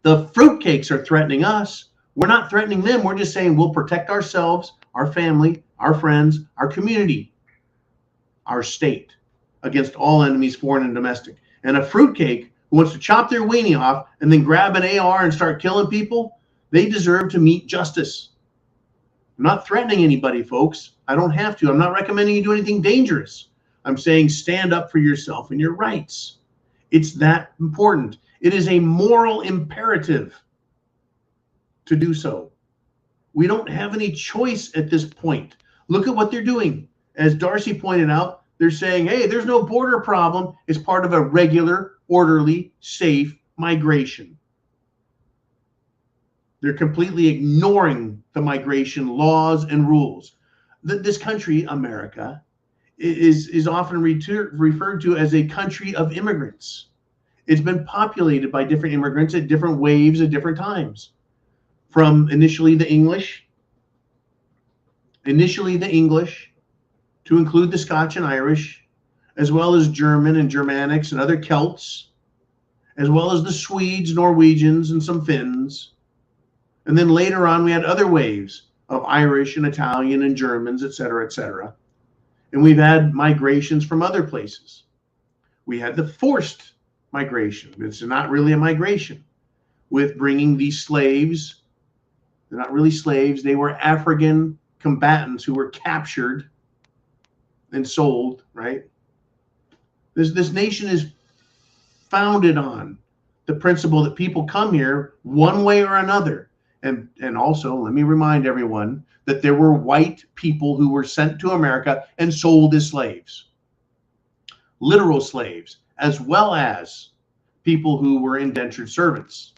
S3: The fruitcakes are threatening us. We're not threatening them. We're just saying we'll protect ourselves, our family, our friends, our community, our state against all enemies, foreign and domestic. And a fruitcake who wants to chop their weenie off and then grab an AR and start killing people, they deserve to meet justice. I'm not threatening anybody, folks. I don't have to. I'm not recommending you do anything dangerous. I'm saying stand up for yourself and your rights. It's that important. It is a moral imperative to do so. We don't have any choice at this point. Look at what they're doing. As Darcy pointed out, they're saying, hey, there's no border problem. It's part of a regular, orderly, safe migration. They're completely ignoring the migration laws and rules. This country, America, is often referred to as a country of immigrants. It's been populated by different immigrants at different waves at different times. From initially the English to include the Scotch and Irish, as well as German and Germanics and other Celts, as well as the Swedes, Norwegians, and some Finns. And then later on, we had other waves of Irish and Italian and Germans, et cetera, et cetera. And we've had migrations from other places. We had the forced migration. It's not really a migration, with bringing these slaves. They're not really slaves. They were African combatants who were captured and sold, right? This nation is founded on the principle that people come here one way or another. And also, let me remind everyone that there were white people who were sent to America and sold as slaves, literal slaves, as well as people who were indentured servants,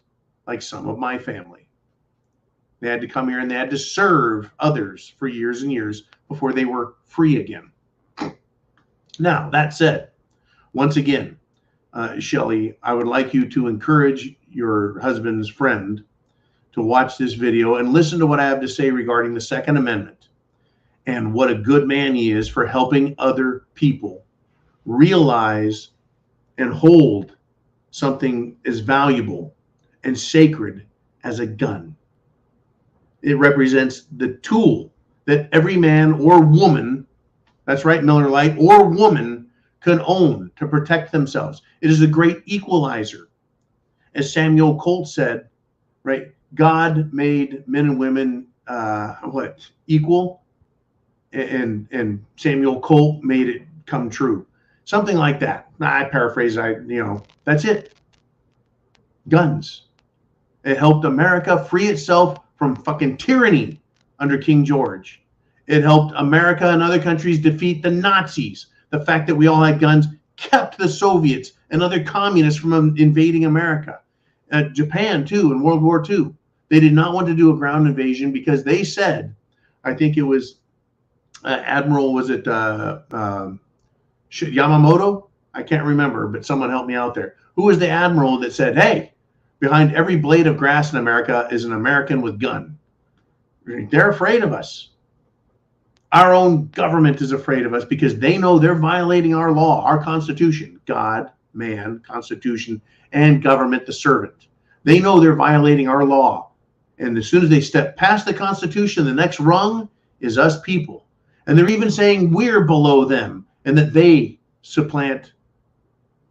S3: like some of my family. They had to come here and they had to serve others for years and years before they were free again. Now, that said, once again, Shelley, I would like you to encourage your husband's friend to watch this video and listen to what I have to say regarding the Second Amendment and what a good man he is for helping other people realize and hold something as valuable and sacred as a gun. It represents the tool that every man or woman, that's right, Miller Lite, or woman can own to protect themselves. It is a great equalizer. As Samuel Colt said, right, God made men and women equal, and Samuel Colt made it come true. Something like that. I paraphrase, that's it. Guns. It helped America free itself from fucking tyranny under King George. It helped America and other countries defeat the Nazis. The fact that we all had guns kept the Soviets and other communists from invading America. Japan, too, in World War II. They did not want to do a ground invasion because they said, I think it was Admiral, was it Yamamoto? I can't remember, but someone help me out there. Who was the admiral that said, hey, behind every blade of grass in America is an American with gun? They're afraid of us. Our own government is afraid of us because they know they're violating our law, our Constitution, God, man, Constitution, and government, the servant. They know they're violating our law. And as soon as they step past the Constitution, the next rung is us people. And they're even saying we're below them and that they supplant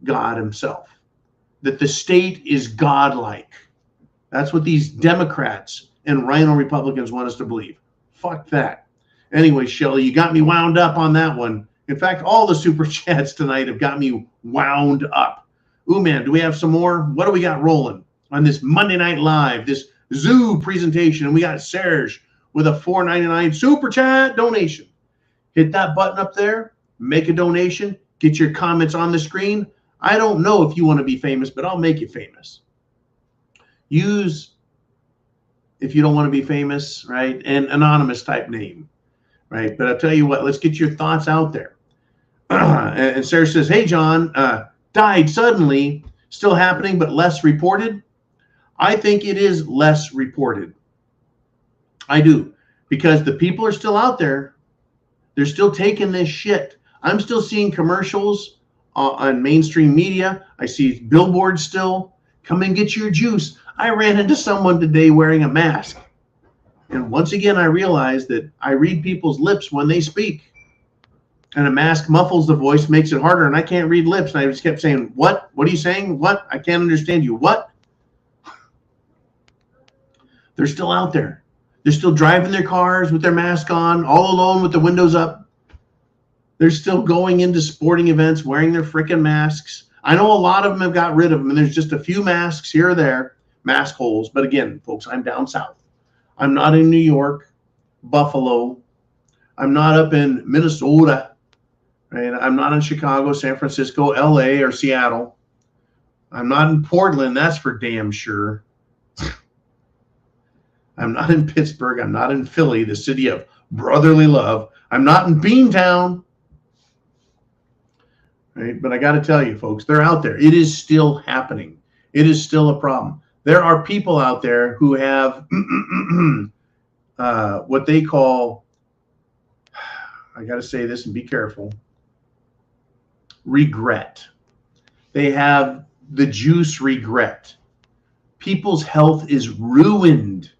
S3: God himself, that the state is godlike. That's what these Democrats and rhino Republicans want us to believe. Fuck that. Anyway, Shelley, you got me wound up on that one. In fact, all the super chats tonight have got me wound up. Ooh, man, do we have some more? What do we got rolling on this Monday Night Live, this Zoo presentation? And we got Serge with a $4.99 super chat donation. Hit that button up there, make a donation, get your comments on the screen. I don't know if you want to be famous, but I'll make you famous. Use, if you don't want to be famous, right, an anonymous type name, right? But I'll tell you what, let's get your thoughts out there. And Sarah says, hey, John, died suddenly, still happening, but less reported. I think it is less reported. I do. Because the people are still out there. They're still taking this shit. I'm still seeing commercials on mainstream media. I see billboards still. Come and get your juice. I ran into someone today wearing a mask. And once again, I realized that I read people's lips when they speak. And a mask muffles the voice, makes it harder, and I can't read lips. And I just kept saying, what? What are you saying? What? I can't understand you. What? They're still out there. They're still driving their cars with their mask on, all alone with the windows up. They're still going into sporting events wearing their freaking masks. I know a lot of them have got rid of them, and there's just a few masks here or there, mask holes. But again, folks, I'm down south. I'm not in New York, Buffalo. I'm not up in Minnesota. Right? I'm not in Chicago, San Francisco, LA, or Seattle. I'm not in Portland, that's for damn sure. I'm not in Pittsburgh. I'm not in Philly, the city of brotherly love. I'm not in Beantown. Right? But I got to tell you, folks, they're out there. It is still happening. It is still a problem. There are people out there who have what they call, I got to say this and be careful, regret. They have the juice regret. People's health is ruined.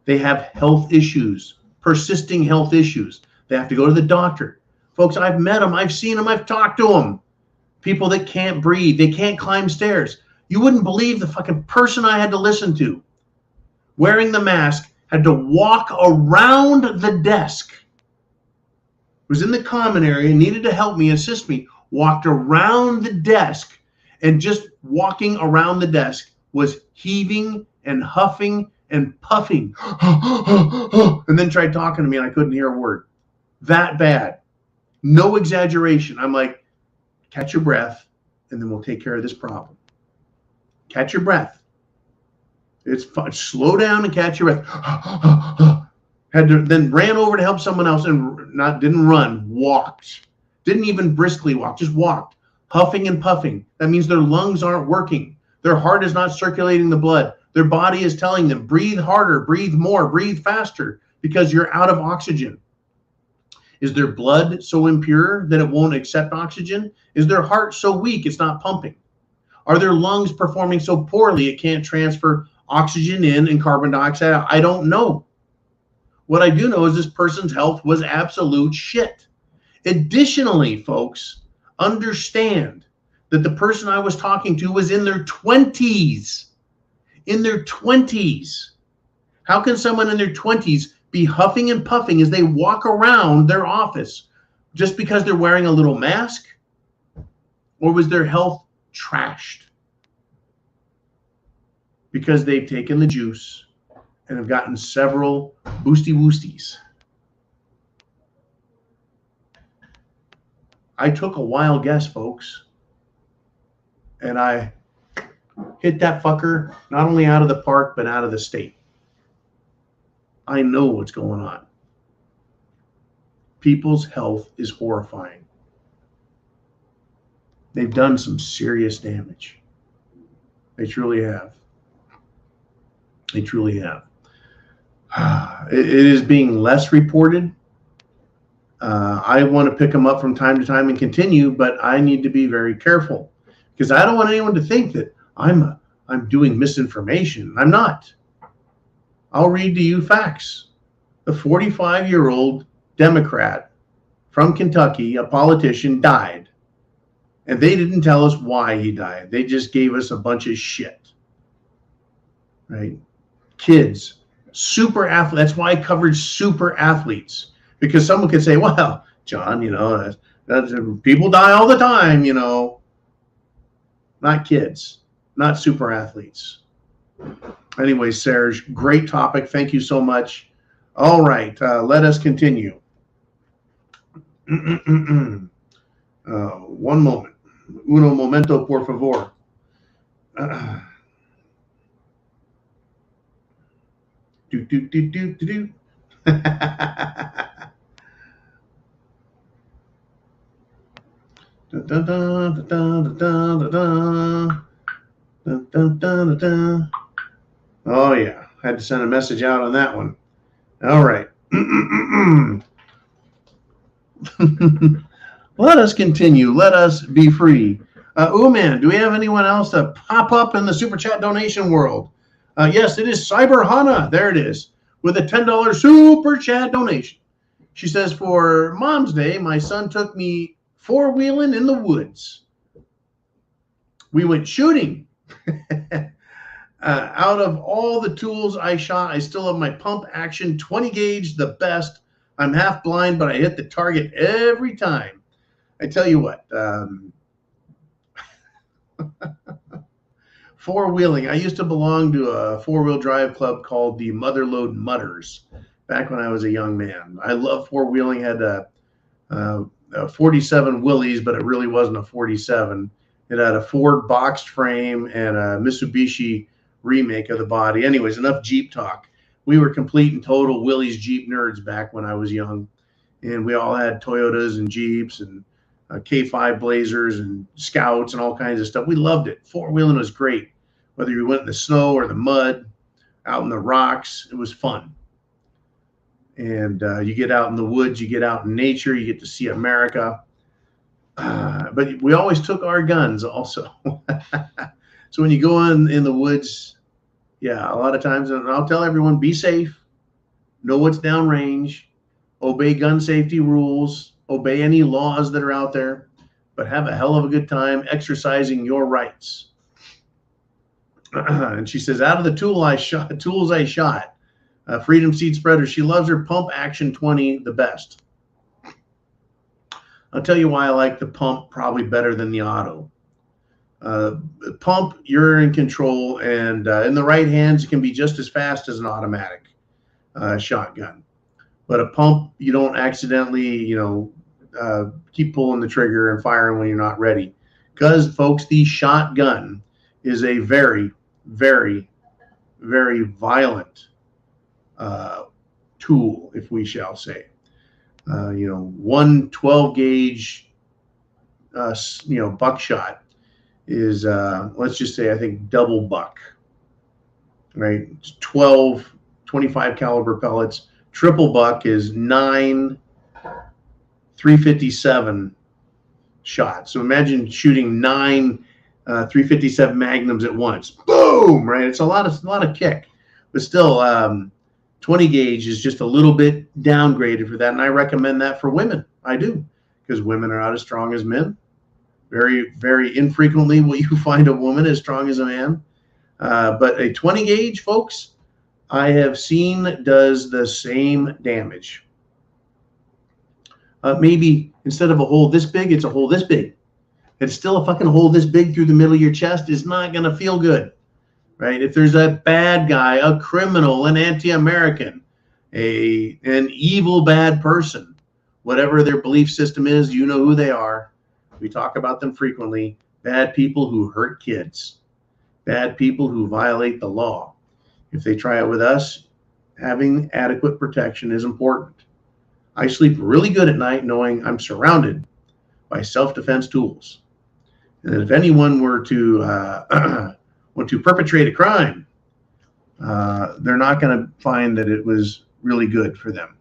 S3: They have health issues, persisting health issues. They have to go to the doctor. Folks, I've met them. I've seen them. I've talked to them. People that can't breathe. They can't climb stairs. You wouldn't believe the fucking person I had to listen to wearing the mask had to walk around the desk. Was in the common area, needed to help me, assist me, walked around the desk, and just walking around the desk was heaving and huffing and puffing, and then tried talking to me, and I couldn't hear a word. That bad. No exaggeration. I'm like, catch your breath, and then we'll take care of this problem. Catch your breath. It's fun. Slow down and catch your breath. Had to, then ran over to help someone else and didn't run, walked. Didn't even briskly walk, just walked, huffing and puffing. That means their lungs aren't working. Their heart is not circulating the blood. Their body is telling them, breathe harder, breathe more, breathe faster, because you're out of oxygen. Is their blood so impure that it won't accept oxygen? Is their heart so weak it's not pumping? Are their lungs performing so poorly it can't transfer oxygen in and carbon dioxide out? I don't know. What I do know is this person's health was absolute shit. Additionally, folks, understand that the person I was talking to was in their 20s. In their 20s. How can someone in their 20s be huffing and puffing as they walk around their office just because they're wearing a little mask? Or was their health trashed? Because they've taken the juice and have gotten several boosty-woosties. I took a wild guess, folks. And I hit that fucker not only out of the park, but out of the state. I know what's going on. People's health is horrifying. They've done some serious damage. They truly have. They truly have. It is being less reported. I want to pick them up from time to time and continue, but I need to be very careful because I don't want anyone to think that I'm doing misinformation. I'm not. I'll read to you facts. The 45-year-old Democrat from Kentucky, a politician, died. And they didn't tell us why he died. They just gave us a bunch of shit. Right? Kids, super athletes. That's why I covered super athletes. Because someone could say, well, John, people die all the time, Not kids, not super athletes. Anyway, Serge, great topic. Thank you so much. All right, let us continue. One moment. Uno momento, por favor. Dun, dun, dun, dun, dun, dun, dun. Dun, dun, dun, dun, dun. Oh, yeah. Had to send a message out on that one. All right. Let us continue. Let us be free. Man, do we have anyone else to pop up in the super chat donation world? Yes, it is Cyber Hana. There it is, with a $10 super chat donation. She says, for Mom's Day, my son took me four-wheeling in the woods. We went shooting. Out of all the tools I shot, I still have my pump action 20 gauge, the best. I'm half blind, but I hit the target every time. I tell you what, four-wheeling. I used to belong to a four-wheel drive club called the Motherlode Mutters back when I was a young man. I love four-wheeling. Had a 47 Willys, but it really wasn't a 47. It had a Ford boxed frame and a Mitsubishi remake of the body. Anyways, enough Jeep talk. We were complete and total Willys Jeep nerds back when I was young. And we all had Toyotas and Jeeps and K5 Blazers and Scouts and all kinds of stuff. We loved it. Four-wheeling was great. Whether you went in the snow or the mud, out in the rocks, it was fun. And you get out in the woods, you get out in nature, you get to see America. But we always took our guns also. So when you go in the woods, yeah, a lot of times, and I'll tell everyone, be safe, know what's downrange, obey gun safety rules, obey any laws that are out there, but have a hell of a good time exercising your rights. And she says, out of the tools I shot, Freedom Seed Spreader, she loves her pump action 20 the best. I'll tell you why I like the pump probably better than the auto. Pump, you're in control, and in the right hands, it can be just as fast as an automatic shotgun. But a pump, you don't accidentally, keep pulling the trigger and firing when you're not ready. Because, folks, the shotgun is a very, very, very violent tool, if we shall say. One 12 gauge, buckshot is, let's just say, I think double buck, right? 12, 25 caliber pellets. Triple buck is 9 357 shots. So imagine shooting 9 357 magnums at once. Boom, right? It's a lot of kick, but still, 20 gauge is just a little bit downgraded for that, and I recommend that for women. I do, because women are not as strong as men. Very, very infrequently will you find a woman as strong as a man. But a 20 gauge, folks, I have seen does the same damage. Maybe instead of a hole this big, it's a hole this big. It's still a fucking hole this big through the middle of your chest. Is not going to feel good. Right? If there's a bad guy, a criminal, an anti-American, an evil bad person, whatever their belief system is, you know who they are. We talk about them frequently. Bad people who hurt kids. Bad people who violate the law. If they try it with us, having adequate protection is important. I sleep really good at night knowing I'm surrounded by self-defense tools. And if anyone were to want to perpetrate a crime, they're not going to find that it was really good for them.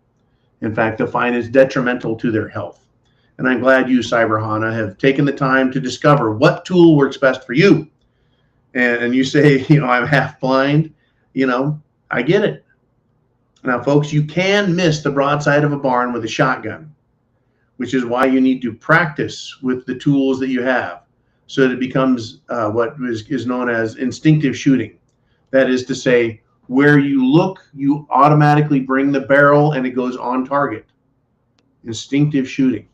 S3: In fact, they'll find it's detrimental to their health. And I'm glad you, Cyber Hana, have taken the time to discover what tool works best for you. And you say, I'm half blind. I get it. Now, folks, you can miss the broadside of a barn with a shotgun, which is why you need to practice with the tools that you have, so that it becomes what is known as instinctive shooting. That is to say, where you look, you automatically bring the barrel and it goes on target. Instinctive shooting.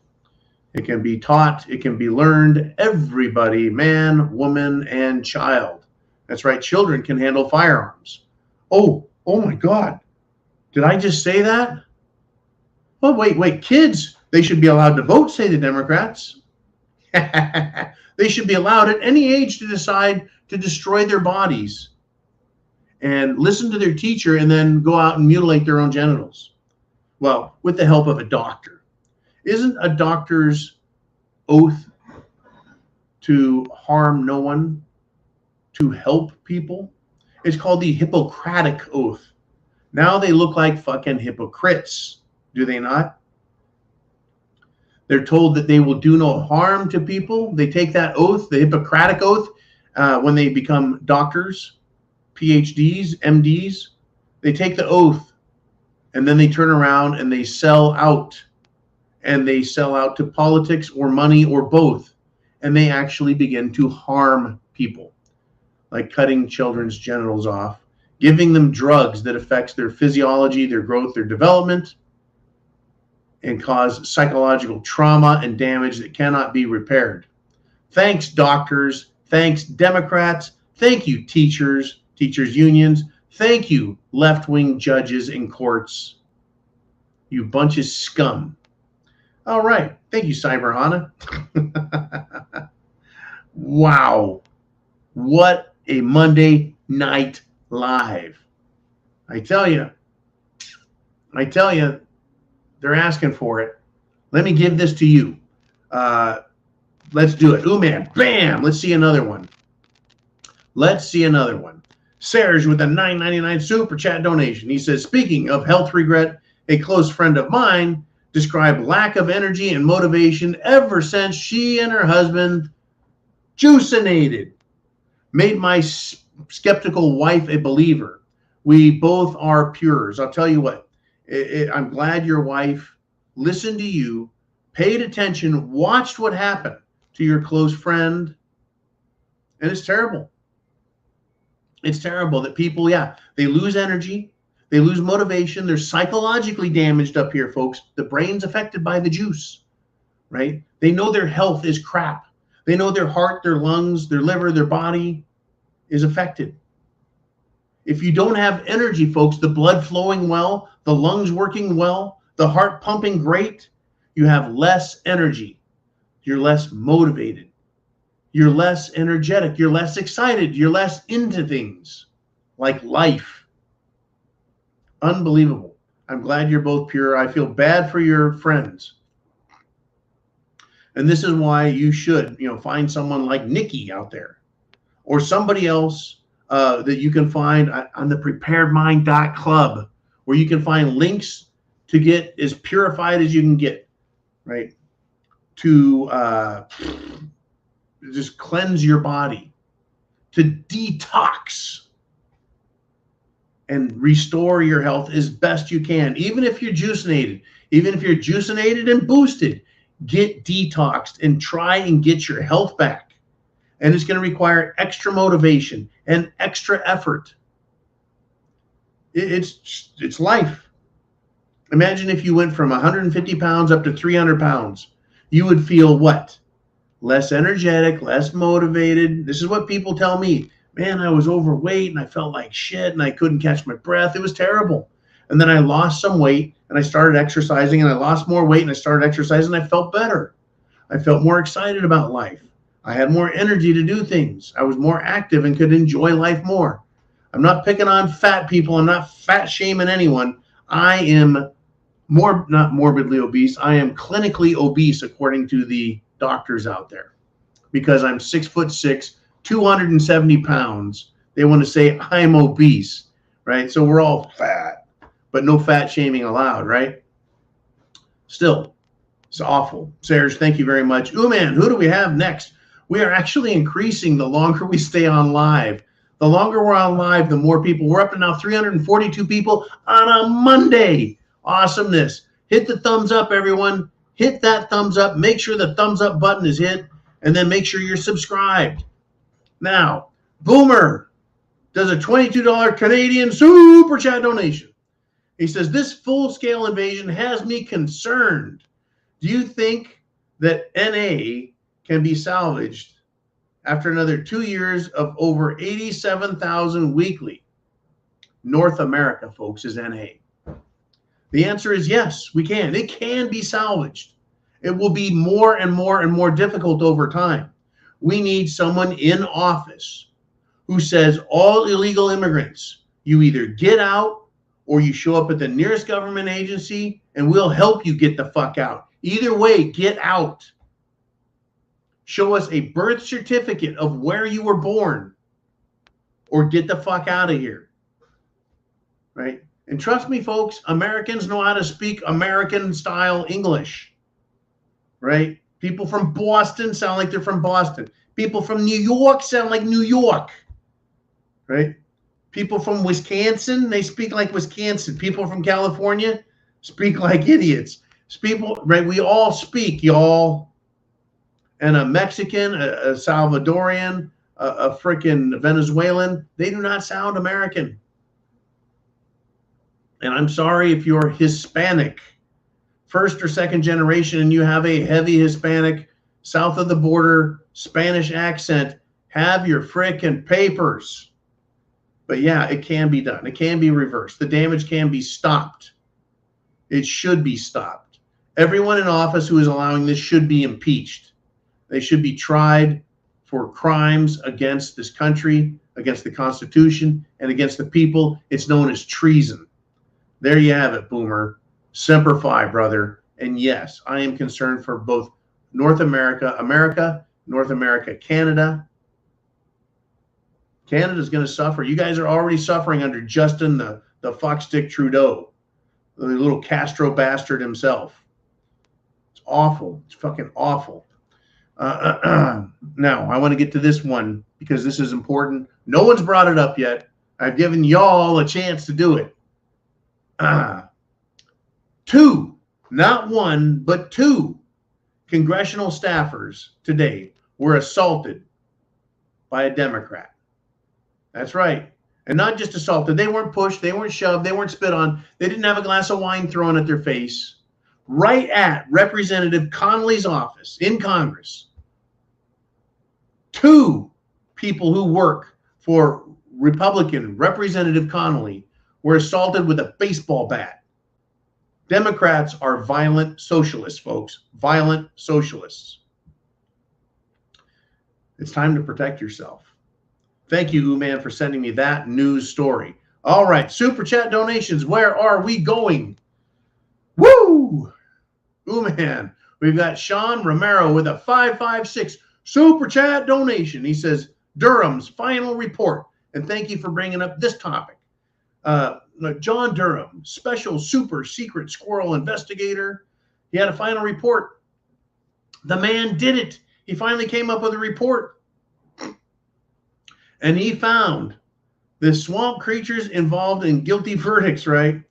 S3: It can be taught, it can be learned. Everybody, man, woman, and child. That's right, children can handle firearms. Oh my God. Did I just say that? Well, wait, kids, they should be allowed to vote, say the Democrats. They should be allowed at any age to decide to destroy their bodies and listen to their teacher and then go out and mutilate their own genitals. Well, with the help of a doctor. Isn't a doctor's oath to harm no one, to help people. It's called the Hippocratic Oath. Now they look like fucking hypocrites, do they not? They're told that they will do no harm to people. They take that oath, the Hippocratic Oath, when they become doctors, PhDs, MDs. They take the oath, and then they turn around and they sell out. And they sell out to politics or money or both. And they actually begin to harm people, like cutting children's genitals off, giving them drugs that affects their physiology, their growth, their development, and cause psychological trauma and damage that cannot be repaired. Thanks, doctors. Thanks, Democrats. Thank you, teachers unions. Thank you, left-wing judges in courts. You bunch of scum. All right. Thank you, Cyber Hana. Wow. What a Monday night live. I tell you, they're asking for it. Let me give this to you. Let's do it. Ooh, man. Bam. Let's see another one. Serge with a $9.99 super chat donation. He says, speaking of health regret, a close friend of mine described lack of energy and motivation ever since she and her husband juicinated. Made my skeptical wife a believer. We both are pures. I'll tell you what, I'm glad your wife listened to you, paid attention, watched what happened to your close friend. And it's terrible. It's terrible that people, they lose energy. They lose motivation. They're psychologically damaged up here, folks. The brain's affected by the juice, right? They know their health is crap. They know their heart, their lungs, their liver, their body is affected. If you don't have energy, folks, the blood flowing well, the lungs working well, the heart pumping great, you have less energy. You're less motivated. You're less energetic. You're less excited. You're less into things like life. Unbelievable. I'm glad you're both pure. I feel bad for your friends. And this is why you should, find someone like Nikki out there or somebody else that you can find on the thepreparedmind.club, where you can find links to get as purified as you can get, right? To just cleanse your body, to detox and restore your health as best you can. Even if you're juicinated and boosted, get detoxed and try and get your health back. And it's going to require extra motivation and extra effort. It's life. Imagine if you went from 150 pounds up to 300 pounds. You would feel what? Less energetic, less motivated. This is what people tell me. Man, I was overweight and I felt like shit and I couldn't catch my breath. It was terrible. And then I lost some weight and I started exercising, and I lost more weight and I started exercising, and I felt better. I felt more excited about life. I had more energy to do things. I was more active and could enjoy life more. I'm not picking on fat people. I'm not fat shaming anyone. I am not morbidly obese. I am clinically obese according to the doctors out there, because I'm 6'6", 270 pounds. They want to say I'm obese, right? So we're all fat, but no fat shaming allowed, right? Still, it's awful. Serge, thank you very much. Ooh, man, who do we have next? We are actually increasing the longer we stay on live. The longer we're on live, the more people. We're up to now 342 people on a Monday. Awesomeness. Hit the thumbs up, everyone. Hit that thumbs up. Make sure the thumbs up button is hit, and then make sure you're subscribed. Now, Boomer does a $22 Canadian super chat donation. He says, this full-scale invasion has me concerned. Do you think that NA can be salvaged after another 2 years of over 87,000 weekly? North America, folks, is NA. The answer is yes, we can. It can be salvaged. It will be more and more and more difficult over time. We need someone in office who says all illegal immigrants, you either get out or you show up at the nearest government agency and we'll help you get the fuck out. Either way, get out. Show us a birth certificate of where you were born, or get the fuck out of here. Right? And trust me, folks, Americans know how to speak American-style English. Right? People from Boston sound like they're from Boston. People from New York sound like New York. Right? People from Wisconsin, they speak like Wisconsin. People from California speak like idiots. People, right? We all speak, y'all. And a Mexican, a Salvadorian, a freaking Venezuelan, they do not sound American. And I'm sorry if you're Hispanic, first or second generation, and you have a heavy Hispanic, south of the border, Spanish accent, have your freaking papers. But yeah, it can be done. It can be reversed. The damage can be stopped. It should be stopped. Everyone in office who is allowing this should be impeached. They should be tried for crimes against this country, against the Constitution, and against the people. It's known as treason. There you have it, Boomer. Semper Fi, brother. And yes, I am concerned for both North America, North America, Canada. Canada's going to suffer. You guys are already suffering under Justin, the fuckstick Trudeau, the little Castro bastard himself. It's awful. It's fucking awful. Now, I want to get to this one because this is important. No one's brought it up yet. I've given y'all a chance to do it. Two, not one, but two congressional staffers today were assaulted by a Democrat. That's right. And not just assaulted. They weren't pushed. They weren't shoved. They weren't spit on. They didn't have a glass of wine thrown at their face. Right at Representative Connolly's office in Congress, two people who work for Republican Representative Connolly were assaulted with a baseball bat. Democrats are violent socialists, folks. Violent socialists. It's time to protect yourself. Thank you, Uman, for sending me that news story. All right, Super Chat donations. Where are we going? Woo! Uman. We've got Sean Romero with a 556 Super Chat donation. He says, Durham's final report. And thank you for bringing up this topic. John Durham, special super secret squirrel investigator. He had a final report. The man did it. He finally came up with a report. And he found the swamp creatures involved in guilty verdicts, right?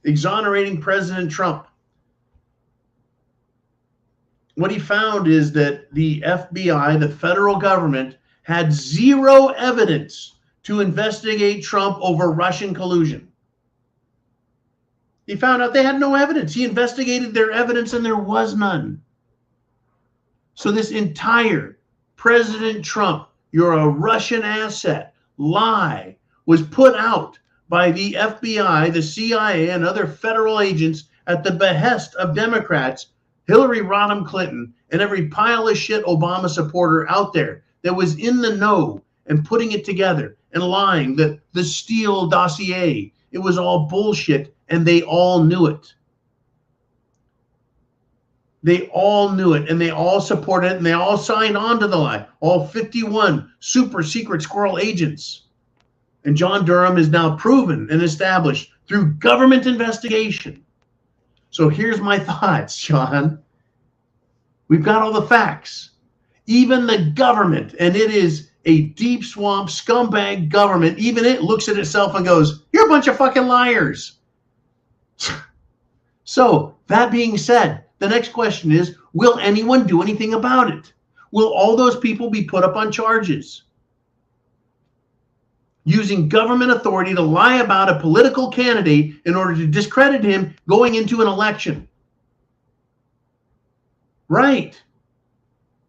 S3: Exonerating President Trump. What he found is that the FBI, the federal government, had zero evidence to investigate Trump over Russian collusion. He found out they had no evidence. He investigated their evidence and there was none. So this entire President Trump, you're a Russian asset, lie was put out by the FBI, the CIA, and other federal agents at the behest of Democrats, Hillary Rodham Clinton, and every pile of shit Obama supporter out there that was in the know and putting it together and lying, the Steele dossier. It was all bullshit, and they all knew it. They all knew it, and they all supported it, and they all signed on to the lie. All 51 super secret squirrel agents. And John Durham is now proven and established through government investigation. So here's my thoughts, Sean. We've got all the facts. Even the government, and it is a deep swamp scumbag government, even it looks at itself and goes, you're a bunch of fucking liars. So that being said, the next question is, will anyone do anything about it? Will all those people be put up on charges? Using government authority to lie about a political candidate in order to discredit him going into an election. Right.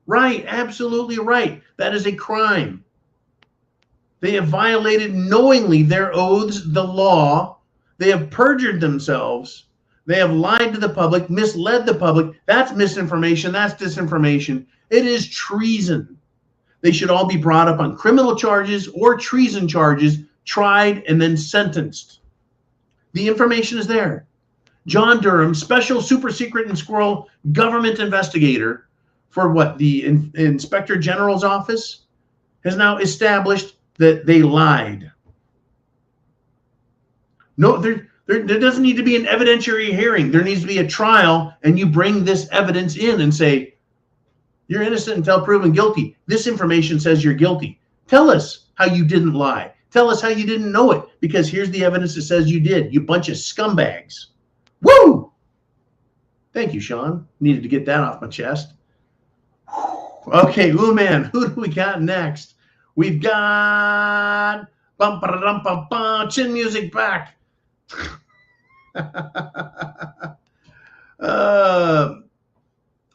S3: Right. Absolutely right. That is a crime. They have violated knowingly their oaths, the law. They have perjured themselves. They have lied to the public, misled the public. That's misinformation. That's disinformation. It is treason. They should all be brought up on criminal charges or treason charges, tried and then sentenced. The information is there. John Durham, special super secret and squirrel government investigator for what the Inspector General's office has now established that they lied. No, there doesn't need to be an evidentiary hearing. There needs to be a trial, and you bring this evidence in and say, you're innocent until proven guilty. This information says you're guilty. Tell us how you didn't lie. Tell us how you didn't know it, because here's the evidence that says you did, you bunch of scumbags. Woo! Thank you, Sean. Needed to get that off my chest. Okay, ooh, man, who do we got next? We've got chin music back.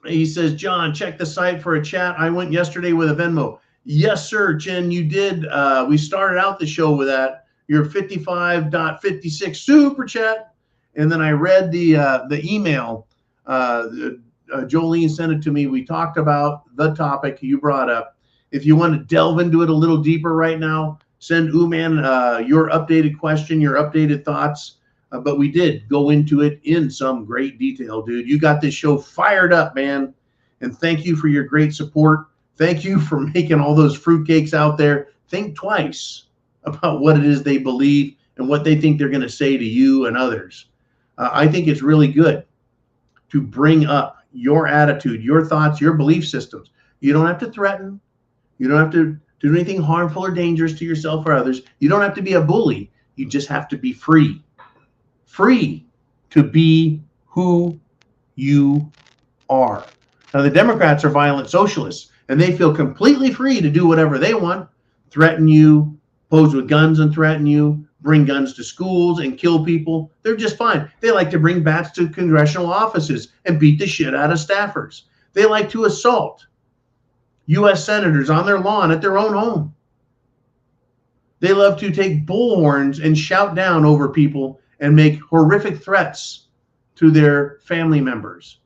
S3: He says, John, check the site for a chat. I went yesterday with a Venmo. Yes, sir, Chin, you did. We started out the show with that. Your 55.56 super chat. And then I read the email. Jolene sent it to me. We talked about the topic you brought up. If you want to delve into it a little deeper right now, send Uman your updated question, your updated thoughts. But we did go into it in some great detail, dude. You got this show fired up, man. And thank you for your great support. Thank you for making all those fruitcakes out there think twice about what it is they believe and what they think they're going to say to you and others. I think it's really good to bring up your attitude, your thoughts, your belief systems. You don't have to threaten. You don't have to do anything harmful or dangerous to yourself or others. You don't have to be a bully. You just have to be free. Free to be who you are. Now, the Democrats are violent socialists, and they feel completely free to do whatever they want, threaten you, pose with guns and threaten you, bring guns to schools and kill people. They're just fine. They like to bring bats to congressional offices and beat the shit out of staffers. They like to assault U.S. senators on their lawn at their own home. They love to take bullhorns and shout down over people and make horrific threats to their family members.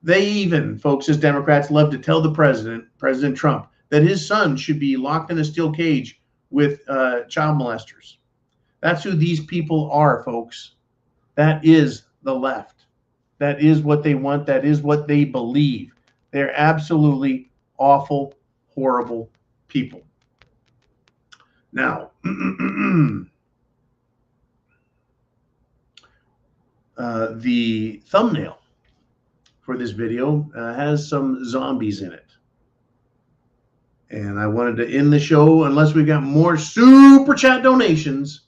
S3: They even, folks, as Democrats, love to tell the President Trump, that his son should be locked in a steel cage with child molesters. That's who these people are, folks. That is the left. That is what they want. That is what they believe. They're absolutely awful, horrible people. Now, the thumbnail for this video has some zombies in it. And I wanted to end the show, unless we've got more super chat donations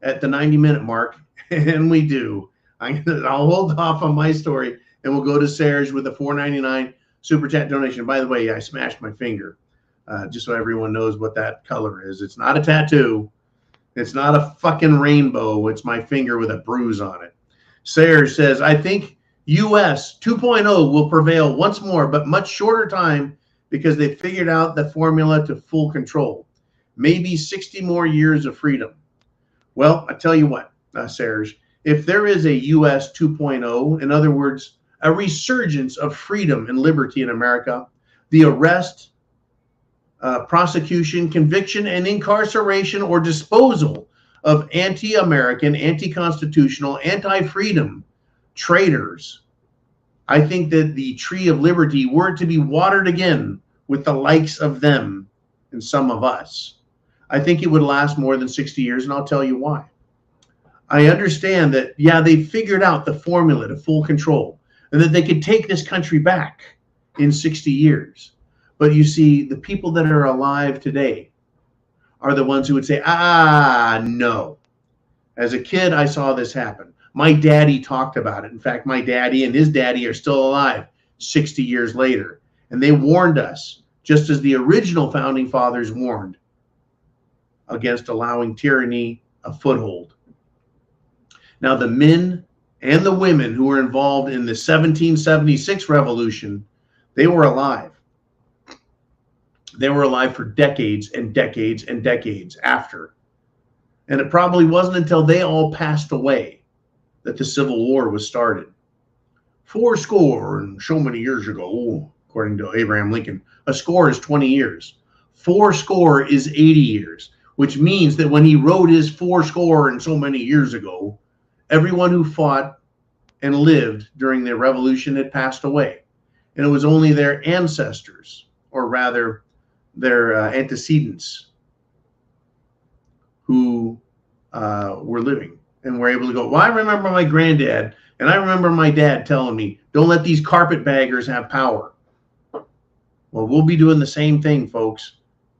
S3: at the 90-minute mark, and we do. I'll hold off on my story, and we'll go to Serge with a $4.99 super chat donation. By the way, I smashed my finger, just so everyone knows what that color is. It's not a tattoo. It's not a fucking rainbow. It's my finger with a bruise on it. Serge says, I think US 2.0 will prevail once more, but much shorter time, because they figured out the formula to full control. Maybe 60 more years of freedom. Well, I tell you what, Serge, if there is a US 2.0, in other words, a resurgence of freedom and liberty in America, the arrest, prosecution, conviction, and incarceration or disposal of anti-American, anti-constitutional, anti-freedom traitors, I think that the tree of liberty were to be watered again with the likes of them and some of us, I think it would last more than 60 years, and I'll tell you why. I understand that, yeah, they figured out the formula to full control and that they could take this country back in 60 years. But you see, the people that are alive today are the ones who would say, no. As a kid, I saw this happen. My daddy talked about it. In fact, my daddy and his daddy are still alive 60 years later. And they warned us, just as the original founding fathers warned, against allowing tyranny a foothold. Now, the men and the women who were involved in the 1776 revolution, they were alive. They were alive for decades and decades and decades after. And it probably wasn't until they all passed away that the Civil War was started. 80 and so many years ago, according to Abraham Lincoln, a score is 20 years. 80 is 80 years, which means that when he wrote his 80 and so many years ago, everyone who fought and lived during the revolution had passed away. And it was only their ancestors, or rather their antecedents, who were living and were able to go, well, I remember my granddad and I remember my dad telling me, don't let these carpetbaggers have power. Well, we'll be doing the same thing, folks,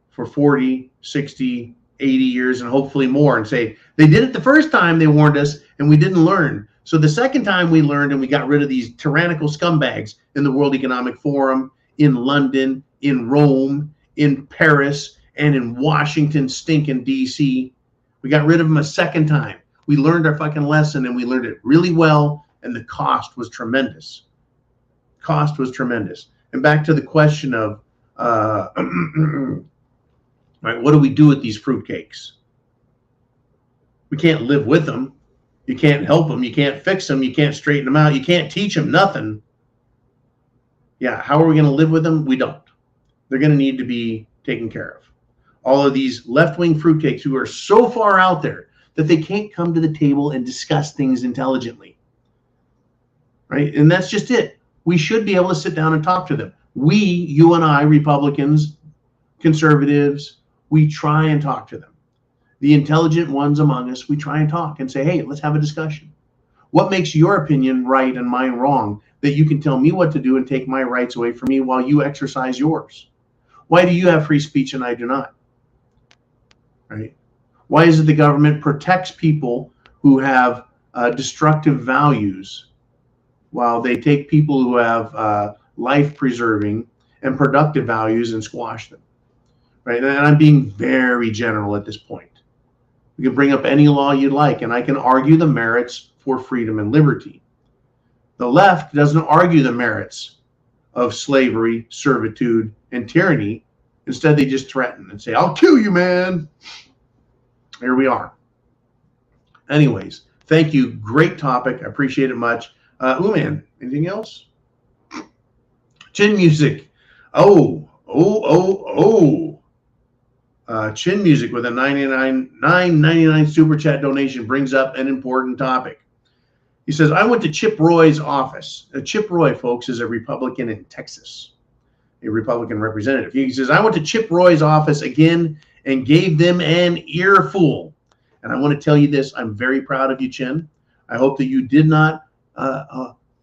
S3: for 40, 60, 80 years and hopefully more, and say, they did it the first time they warned us and we didn't learn. So the second time we learned and we got rid of these tyrannical scumbags in the World Economic Forum, in London, in Rome, in Paris, and in Washington, stinking DC. We got rid of them a second time. We learned our fucking lesson and we learned it really well, and the cost was tremendous. Cost was tremendous. And back to the question of, right, what do we do with these fruitcakes? We can't live with them. You can't help them. You can't fix them. You can't straighten them out. You can't teach them nothing. Yeah, how are we going to live with them? We don't. They're going to need to be taken care of. All of these left-wing fruitcakes who are so far out there that they can't come to the table and discuss things intelligently. Right? And that's just it. We should be able to sit down and talk to them. We, you and I, Republicans, conservatives, we try and talk to them. The intelligent ones among us, we try and talk and say, hey, let's have a discussion. What makes your opinion right and mine wrong that you can tell me what to do and take my rights away from me while you exercise yours? Why do you have free speech and I do not? Right? Why is it the government protects people who have destructive values while they take people who have life-preserving and productive values and squash them? Right? And I'm being very general at this point. You can bring up any law you'd like, and I can argue the merits for freedom and liberty. The left doesn't argue the merits of slavery, servitude, and tyranny. Instead, they just threaten and say, I'll kill you, man. Here we are. Anyways, thank you. Great topic. I appreciate it much. Man, anything else? Chin music. Chin music with a $9.99 super chat donation brings up an important topic. He says, I went to Chip Roy's office. Chip Roy, folks, is a Republican in Texas, a Republican representative. He says, I went to Chip Roy's office again and gave them an earful. And I want to tell you this, I'm very proud of you, Chin. I hope that you did not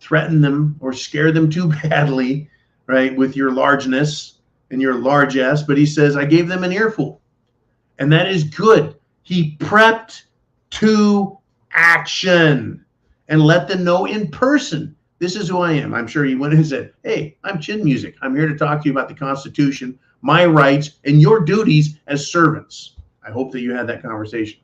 S3: threaten them or scare them too badly, right, with your largeness and your largesse. But he says, I gave them an earful. And that is good. He prepped to action and let them know in person, this is who I am. I'm sure he went and said, hey, I'm Chin Music. I'm here to talk to you about the Constitution, my rights, and your duties as servants. I hope that you had that conversation.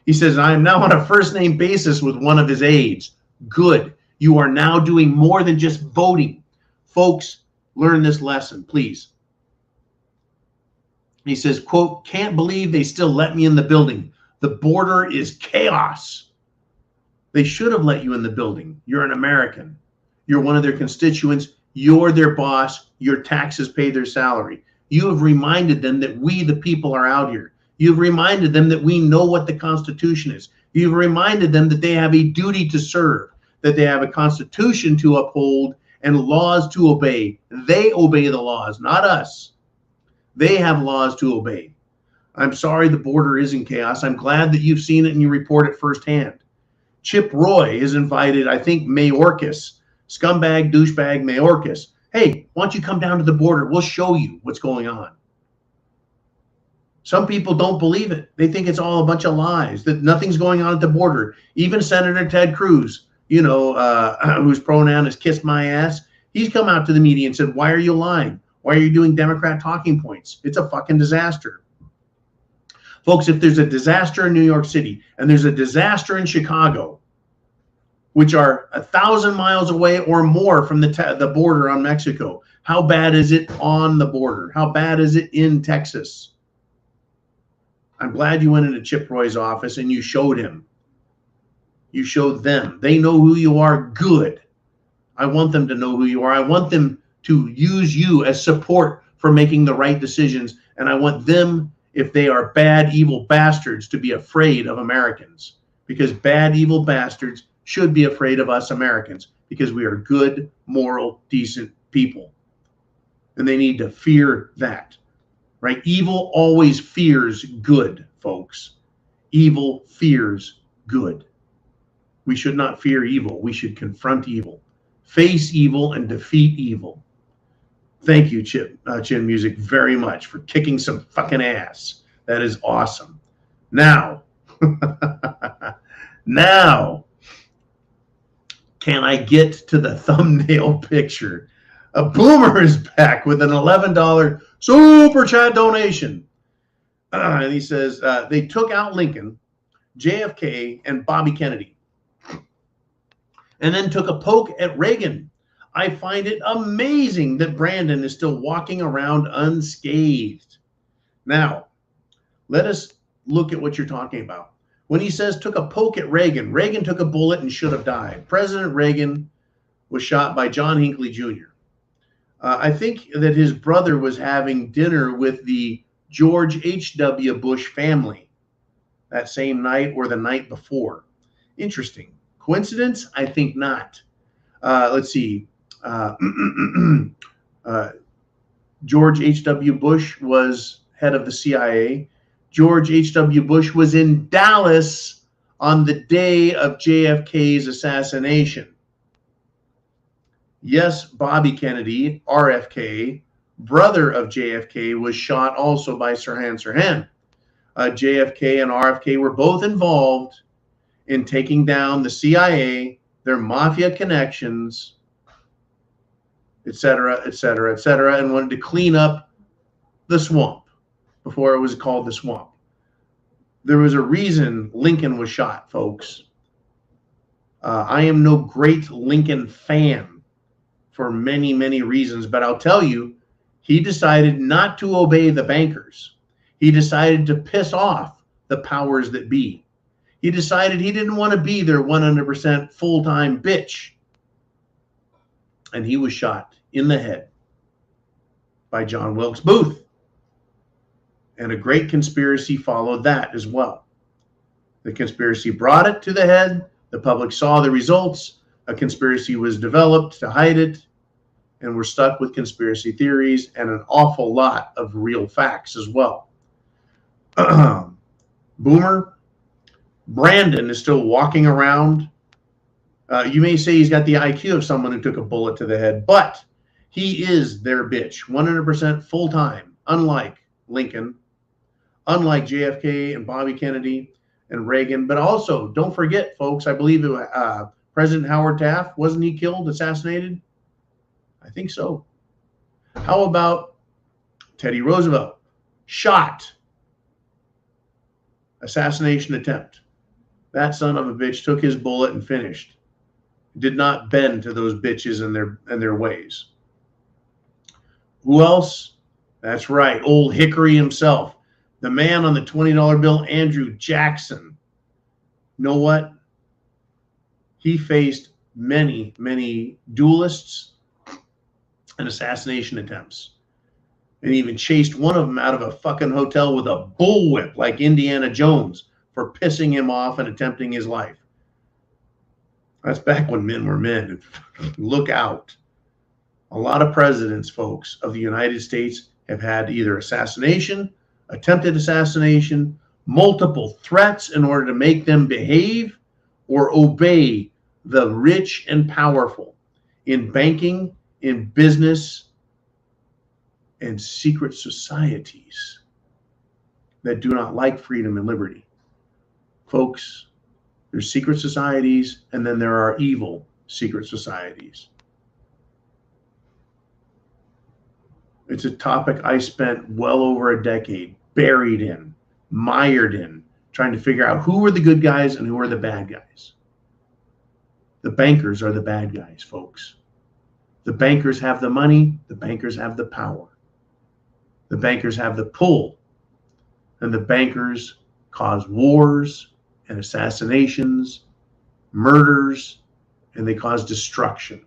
S3: He says, I am now on a first name basis with one of his aides. Good. You are now doing more than just voting. Folks, learn this lesson, please. He says, quote, can't believe they still let me in the building. The border is chaos. They should have let you in the building. You're an American. You're one of their constituents. You're their boss. Your taxes pay their salary. You have reminded them that we, the people, are out here. You've reminded them that we know what the Constitution is. You've reminded them that they have a duty to serve, that they have a Constitution to uphold and laws to obey. They obey the laws, not us. They have laws to obey. I'm sorry the border is in chaos. I'm glad that you've seen it and you report it firsthand. Chip Roy has invited, I think, Mayorkas, scumbag, douchebag Mayorkas. Hey, why don't you come down to the border? We'll show you what's going on. Some people don't believe it. They think it's all a bunch of lies, that nothing's going on at the border. Even Senator Ted Cruz, whose pronoun is kiss my ass, he's come out to the media and said, why are you lying? Why are you doing Democrat talking points? It's a fucking disaster. Folks, if there's a disaster in New York City and there's a disaster in Chicago, which are 1,000 miles away or more from the border on Mexico, how bad is it on the border? How bad is it in Texas? I'm glad you went into Chip Roy's office and you showed him. You showed them. They know who you are. Good. I want them to know who you are. I want them to use you as support for making the right decisions. And I want them, if they are bad, evil bastards, to be afraid of Americans, because bad, evil bastards should be afraid of us Americans because we are good, moral, decent people. And they need to fear that, right? Evil always fears good, folks. Evil fears good. We should not fear evil. We should confront evil, face evil, and defeat evil. Thank you, Chin Music, very much for kicking some fucking ass. That is awesome. Now, now, can I get to the thumbnail picture? A boomer is back with an $11 super chat donation. And he says, they took out Lincoln, JFK, and Bobby Kennedy, and then took a poke at Reagan. I find it amazing that Brandon is still walking around unscathed. Now, let us look at what you're talking about. When he says took a poke at Reagan, Reagan took a bullet and should have died. President Reagan was shot by John Hinckley Jr. I think that his brother was having dinner with the George H.W. Bush family that same night or the night before. Interesting. Coincidence? I think not. Let's see. George H.W. Bush was head of the CIA. George H.W. Bush was in Dallas on the day of JFK's assassination. Yes, Bobby Kennedy, RFK, brother of JFK, was shot also by Sirhan Sirhan. JFK and RFK were both involved in taking down the CIA, their mafia connections, et cetera, and wanted to clean up the swamp before it was called the swamp. There was a reason Lincoln was shot, folks. I am no great Lincoln fan for many, many reasons, but I'll tell you, he decided not to obey the bankers. He decided to piss off the powers that be. He decided he didn't want to be their 100% full-time bitch. And he was shot in the head by John Wilkes Booth. And a great conspiracy followed that as well. The conspiracy brought it to the head. The public saw the results. A conspiracy was developed to hide it. And we're stuck with conspiracy theories and an awful lot of real facts as well. Boomer, Brandon is still walking around. You may say he's got the IQ of someone who took a bullet to the head, but he is their bitch, 100% full-time, unlike Lincoln, unlike JFK and Bobby Kennedy and Reagan. But also, don't forget, folks, I believe President Howard Taft, wasn't he killed, assassinated? I think so. How about Teddy Roosevelt? Shot. Assassination attempt. That son of a bitch took his bullet and finished. Did not bend to those bitches and their ways. Who else? That's right, old Hickory himself. The man on the $20 bill, Andrew Jackson. You know what? He faced many, many duelists and assassination attempts. And even chased one of them out of a fucking hotel with a bullwhip like Indiana Jones for pissing him off and attempting his life. That's back when men were men. Look out. A lot of presidents, folks, of the United States have had either assassination, attempted assassination, multiple threats in order to make them behave or obey the rich and powerful in banking, in business, and secret societies that do not like freedom and liberty. Folks, there's secret societies, and then there are evil secret societies. It's a topic I spent well over a decade buried in, mired in, trying to figure out who are the good guys and who are the bad guys. The bankers are the bad guys, folks. The bankers have the money. The bankers have the power. The bankers have the pull. And the bankers cause wars and assassinations, murders, and they cause destruction.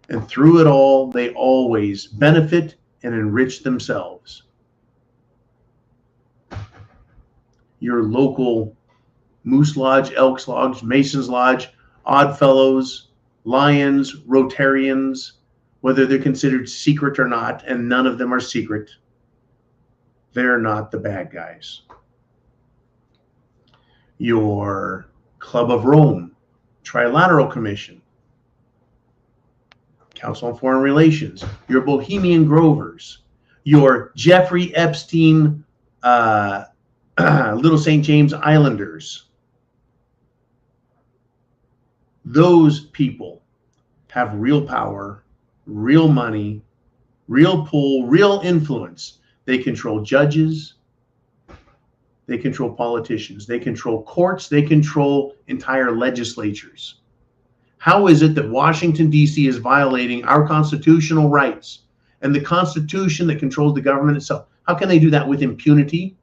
S3: And through it all, they always benefit and enrich themselves. Your local Moose Lodge, Elks Lodge, Mason's Lodge Oddfellows, Lions, Rotarians, whether they're considered secret or not, and none of them are secret, they're not the bad guys. Your Club of Rome, Trilateral Commission, Council on Foreign Relations, your Bohemian Grovers, your Jeffrey Epstein Little St. James Islanders. Those people have real power, real money, real pull, real influence. They control judges. They control politicians. They control courts. They control entire legislatures. How is it that Washington, D.C. is violating our constitutional rights and the Constitution that controls the government itself? How can they do that with impunity?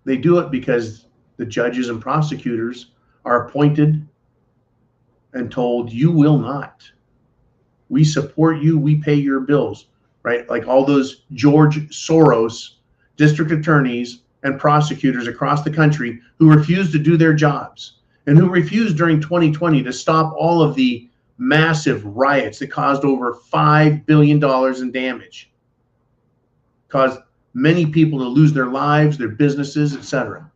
S3: They do it because the judges and prosecutors are appointed and told, you will not. We support you. We pay your bills, right? Like all those George Soros district attorneys and prosecutors across the country who refused to do their jobs and who refused during 2020 to stop all of the massive riots that caused over $5 billion in damage, caused many people to lose their lives, their businesses, etc.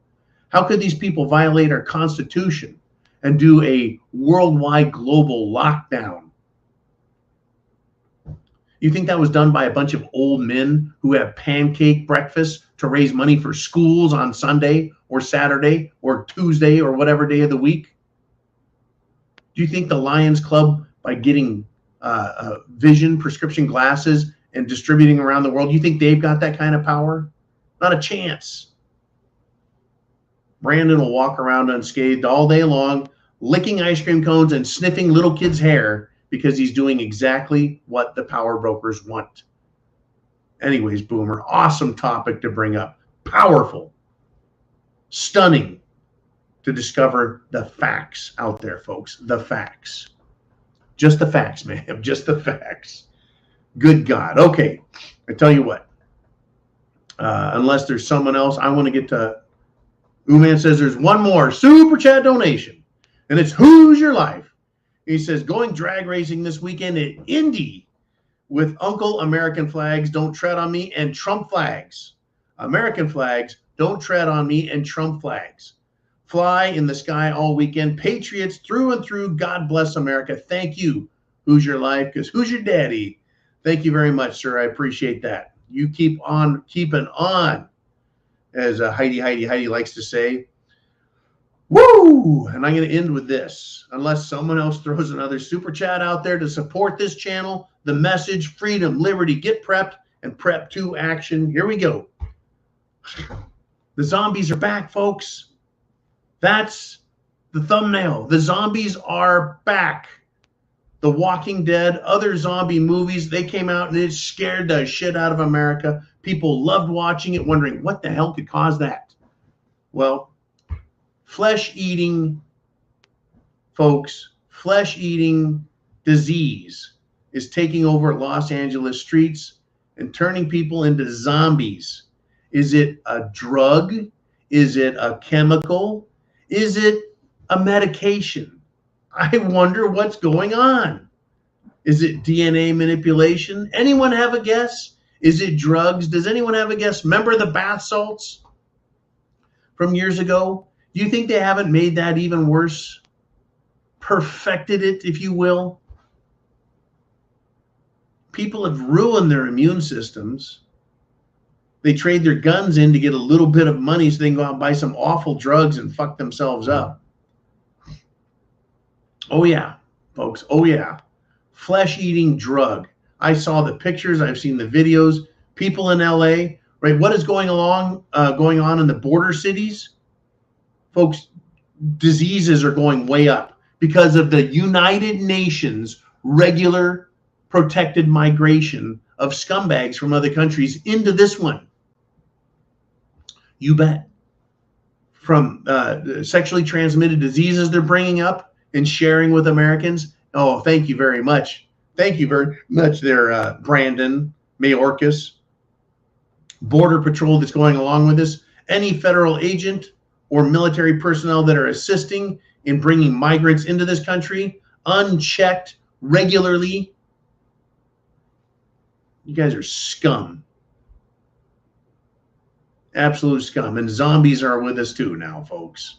S3: How could these people violate our Constitution and do a worldwide global lockdown? You think that was done by a bunch of old men who have pancake breakfast to raise money for schools on Sunday or Saturday or Tuesday or whatever day of the week? Do you think the Lions Club, by getting vision prescription glasses and distributing around the world, you think they've got that kind of power? Not a chance. Brandon will walk around unscathed all day long, licking ice cream cones and sniffing little kids' hair because he's doing exactly what the power brokers want. Anyways, Boomer, awesome topic to bring up. Powerful, stunning to discover the facts out there, folks. The facts. Just the facts, man. Just the facts. Good God. Okay, I tell you what. Unless there's someone else, I want to get to. Uman says there's one more super chat donation, and it's Who's Your Life? He says, going drag racing this weekend at Indy with Uncle American flags, don't tread on me, and Trump flags. American flags, don't tread on me, and Trump flags. Fly in the sky all weekend. Patriots through and through. God bless America. Thank you. Who's Your Life? Because who's your daddy? Thank you very much, sir. I appreciate that. You keep on keeping on, as Heidi likes to say. Woo! And I'm going to end with this. Unless someone else throws another super chat out there to support this channel, the message, freedom, liberty, get prepped, and prep to action. Here we go. The zombies are back, folks. That's the thumbnail. The zombies are back. The Walking Dead, other zombie movies, they came out and it scared the shit out of America. People loved watching it, wondering what the hell could cause that. Well, flesh-eating, folks, flesh-eating disease is taking over Los Angeles streets and turning people into zombies. Is it a drug? Is it a chemical? Is it a medication? I wonder what's going on. Is it DNA manipulation? Anyone have a guess? Is it drugs? Does anyone have a guess? Remember the bath salts from years ago? Do you think they haven't made that even worse? Perfected it, if you will? People have ruined their immune systems. They trade their guns in to get a little bit of money so they can go out and buy some awful drugs and fuck themselves up. Oh, yeah, folks. Oh, yeah. Flesh-eating drug. I saw the pictures. I've seen the videos. People in L.A., right? What is going on in the border cities? Folks, diseases are going way up because of the United Nations regular protected migration of scumbags from other countries into this one. You bet. From sexually transmitted diseases they're bringing up and sharing with Americans. Oh, thank you very much. Thank you very much there, Brandon Mayorkas. Border Patrol that's going along with this. Any federal agent or military personnel that are assisting in bringing migrants into this country unchecked regularly, you guys are scum. Absolute scum. And zombies are with us too now, folks.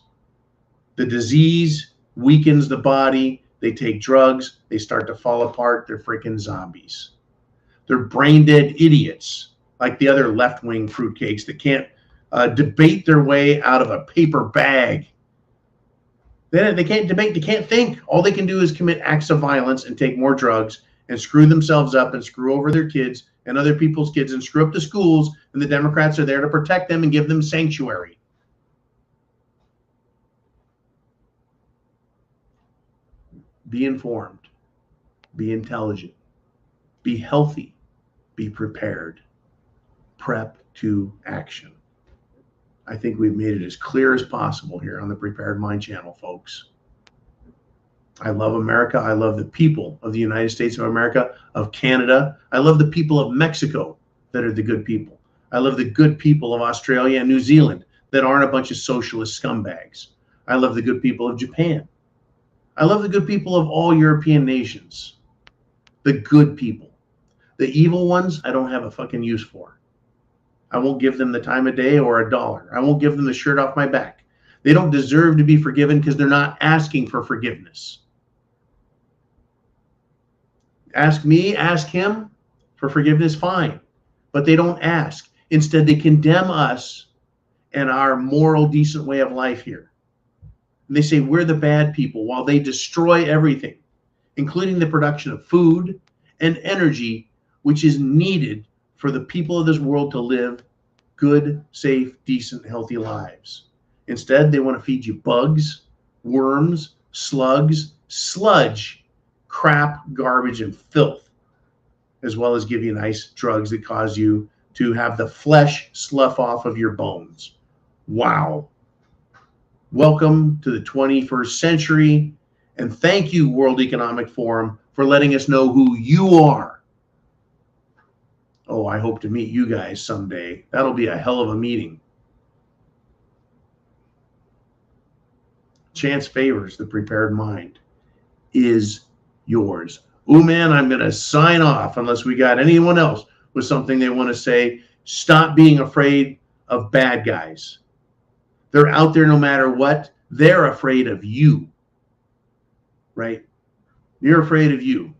S3: The disease weakens the body. They take drugs. They start to fall apart. They're freaking zombies. They're brain dead idiots, like the other left-wing fruitcakes that can't debate their way out of a paper bag. They can't debate. They can't think. All they can do is commit acts of violence and take more drugs and screw themselves up and screw over their kids and other people's kids and screw up the schools. And the Democrats are there to protect them and give them sanctuary. Be informed. Be intelligent. Be healthy. Be prepared. Prep to action. I think we've made it as clear as possible here on the Prepared Mind channel, folks. I love America. I love the people of the United States of America, of Canada. I love the people of Mexico that are the good people. I love the good people of Australia and New Zealand that aren't a bunch of socialist scumbags. I love the good people of Japan. I love the good people of all European nations. The good people. The evil ones, I don't have a fucking use for. I won't give them the time of day or a dollar. I won't give them the shirt off my back. They don't deserve to be forgiven because they're not asking for forgiveness. Ask me, ask him for forgiveness, fine. But they don't ask. Instead, they condemn us and our moral, decent way of life here. And they say we're the bad people while they destroy everything, including the production of food and energy, which is needed for the people of this world to live good, safe, decent, healthy lives. Instead, they want to feed you bugs, worms, slugs, sludge, crap, garbage, and filth, as well as give you nice drugs that cause you to have the flesh slough off of your bones. Wow. Welcome to the 21st century, and thank you, World Economic Forum, for letting us know who you are. Oh, I hope to meet you guys someday. That'll be a hell of a meeting. Chance favors the prepared mind is yours. Ooh, man, I'm going to sign off unless we got anyone else with something they want to say. Stop being afraid of bad guys. They're out there no matter what. They're afraid of you, right? You're afraid of you.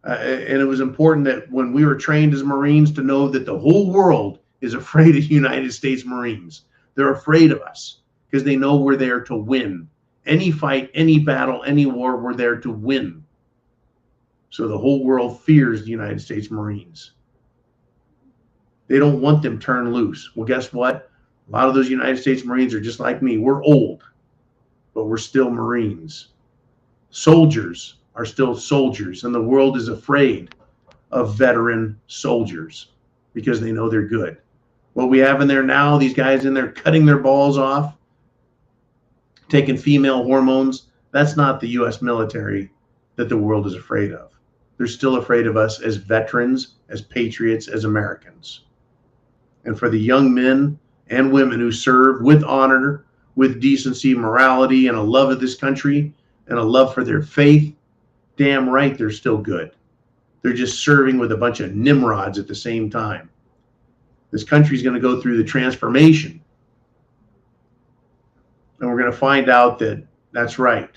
S3: And it was important that when we were trained as Marines to know that the whole world is afraid of United States Marines. They're afraid of us because they know we're there to win. Any fight, any battle, any war, we're there to win. So the whole world fears the United States Marines. They don't want them turned loose. Well, guess what? A lot of those United States Marines are just like me. We're old, but we're still Marines. Soldiers are still soldiers, and the world is afraid of veteran soldiers because they know they're good. What we have in there now, these guys in there cutting their balls off, taking female hormones, that's not the U.S. military that the world is afraid of. They're still afraid of us as veterans, as patriots, as Americans. And for the young men and women who serve with honor, with decency, morality, and a love of this country, and a love for their faith, damn right they're still good. They're just serving with a bunch of Nimrods at the same time. This country's going to go through the transformation. And we're going to find out that that's right.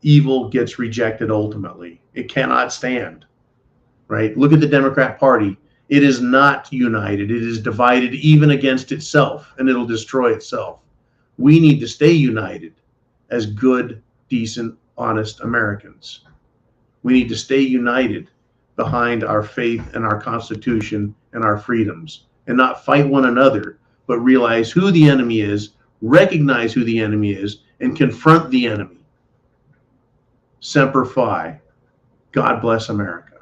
S3: Evil gets rejected ultimately. It cannot stand, right? Look at the Democrat Party. It is not united. It is divided even against itself, and it'll destroy itself. We need to stay united as good, decent, honest Americans. We need to stay united behind our faith and our Constitution and our freedoms, and not fight one another, but realize who the enemy is, recognize who the enemy is, and confront the enemy. Semper Fi. God bless America.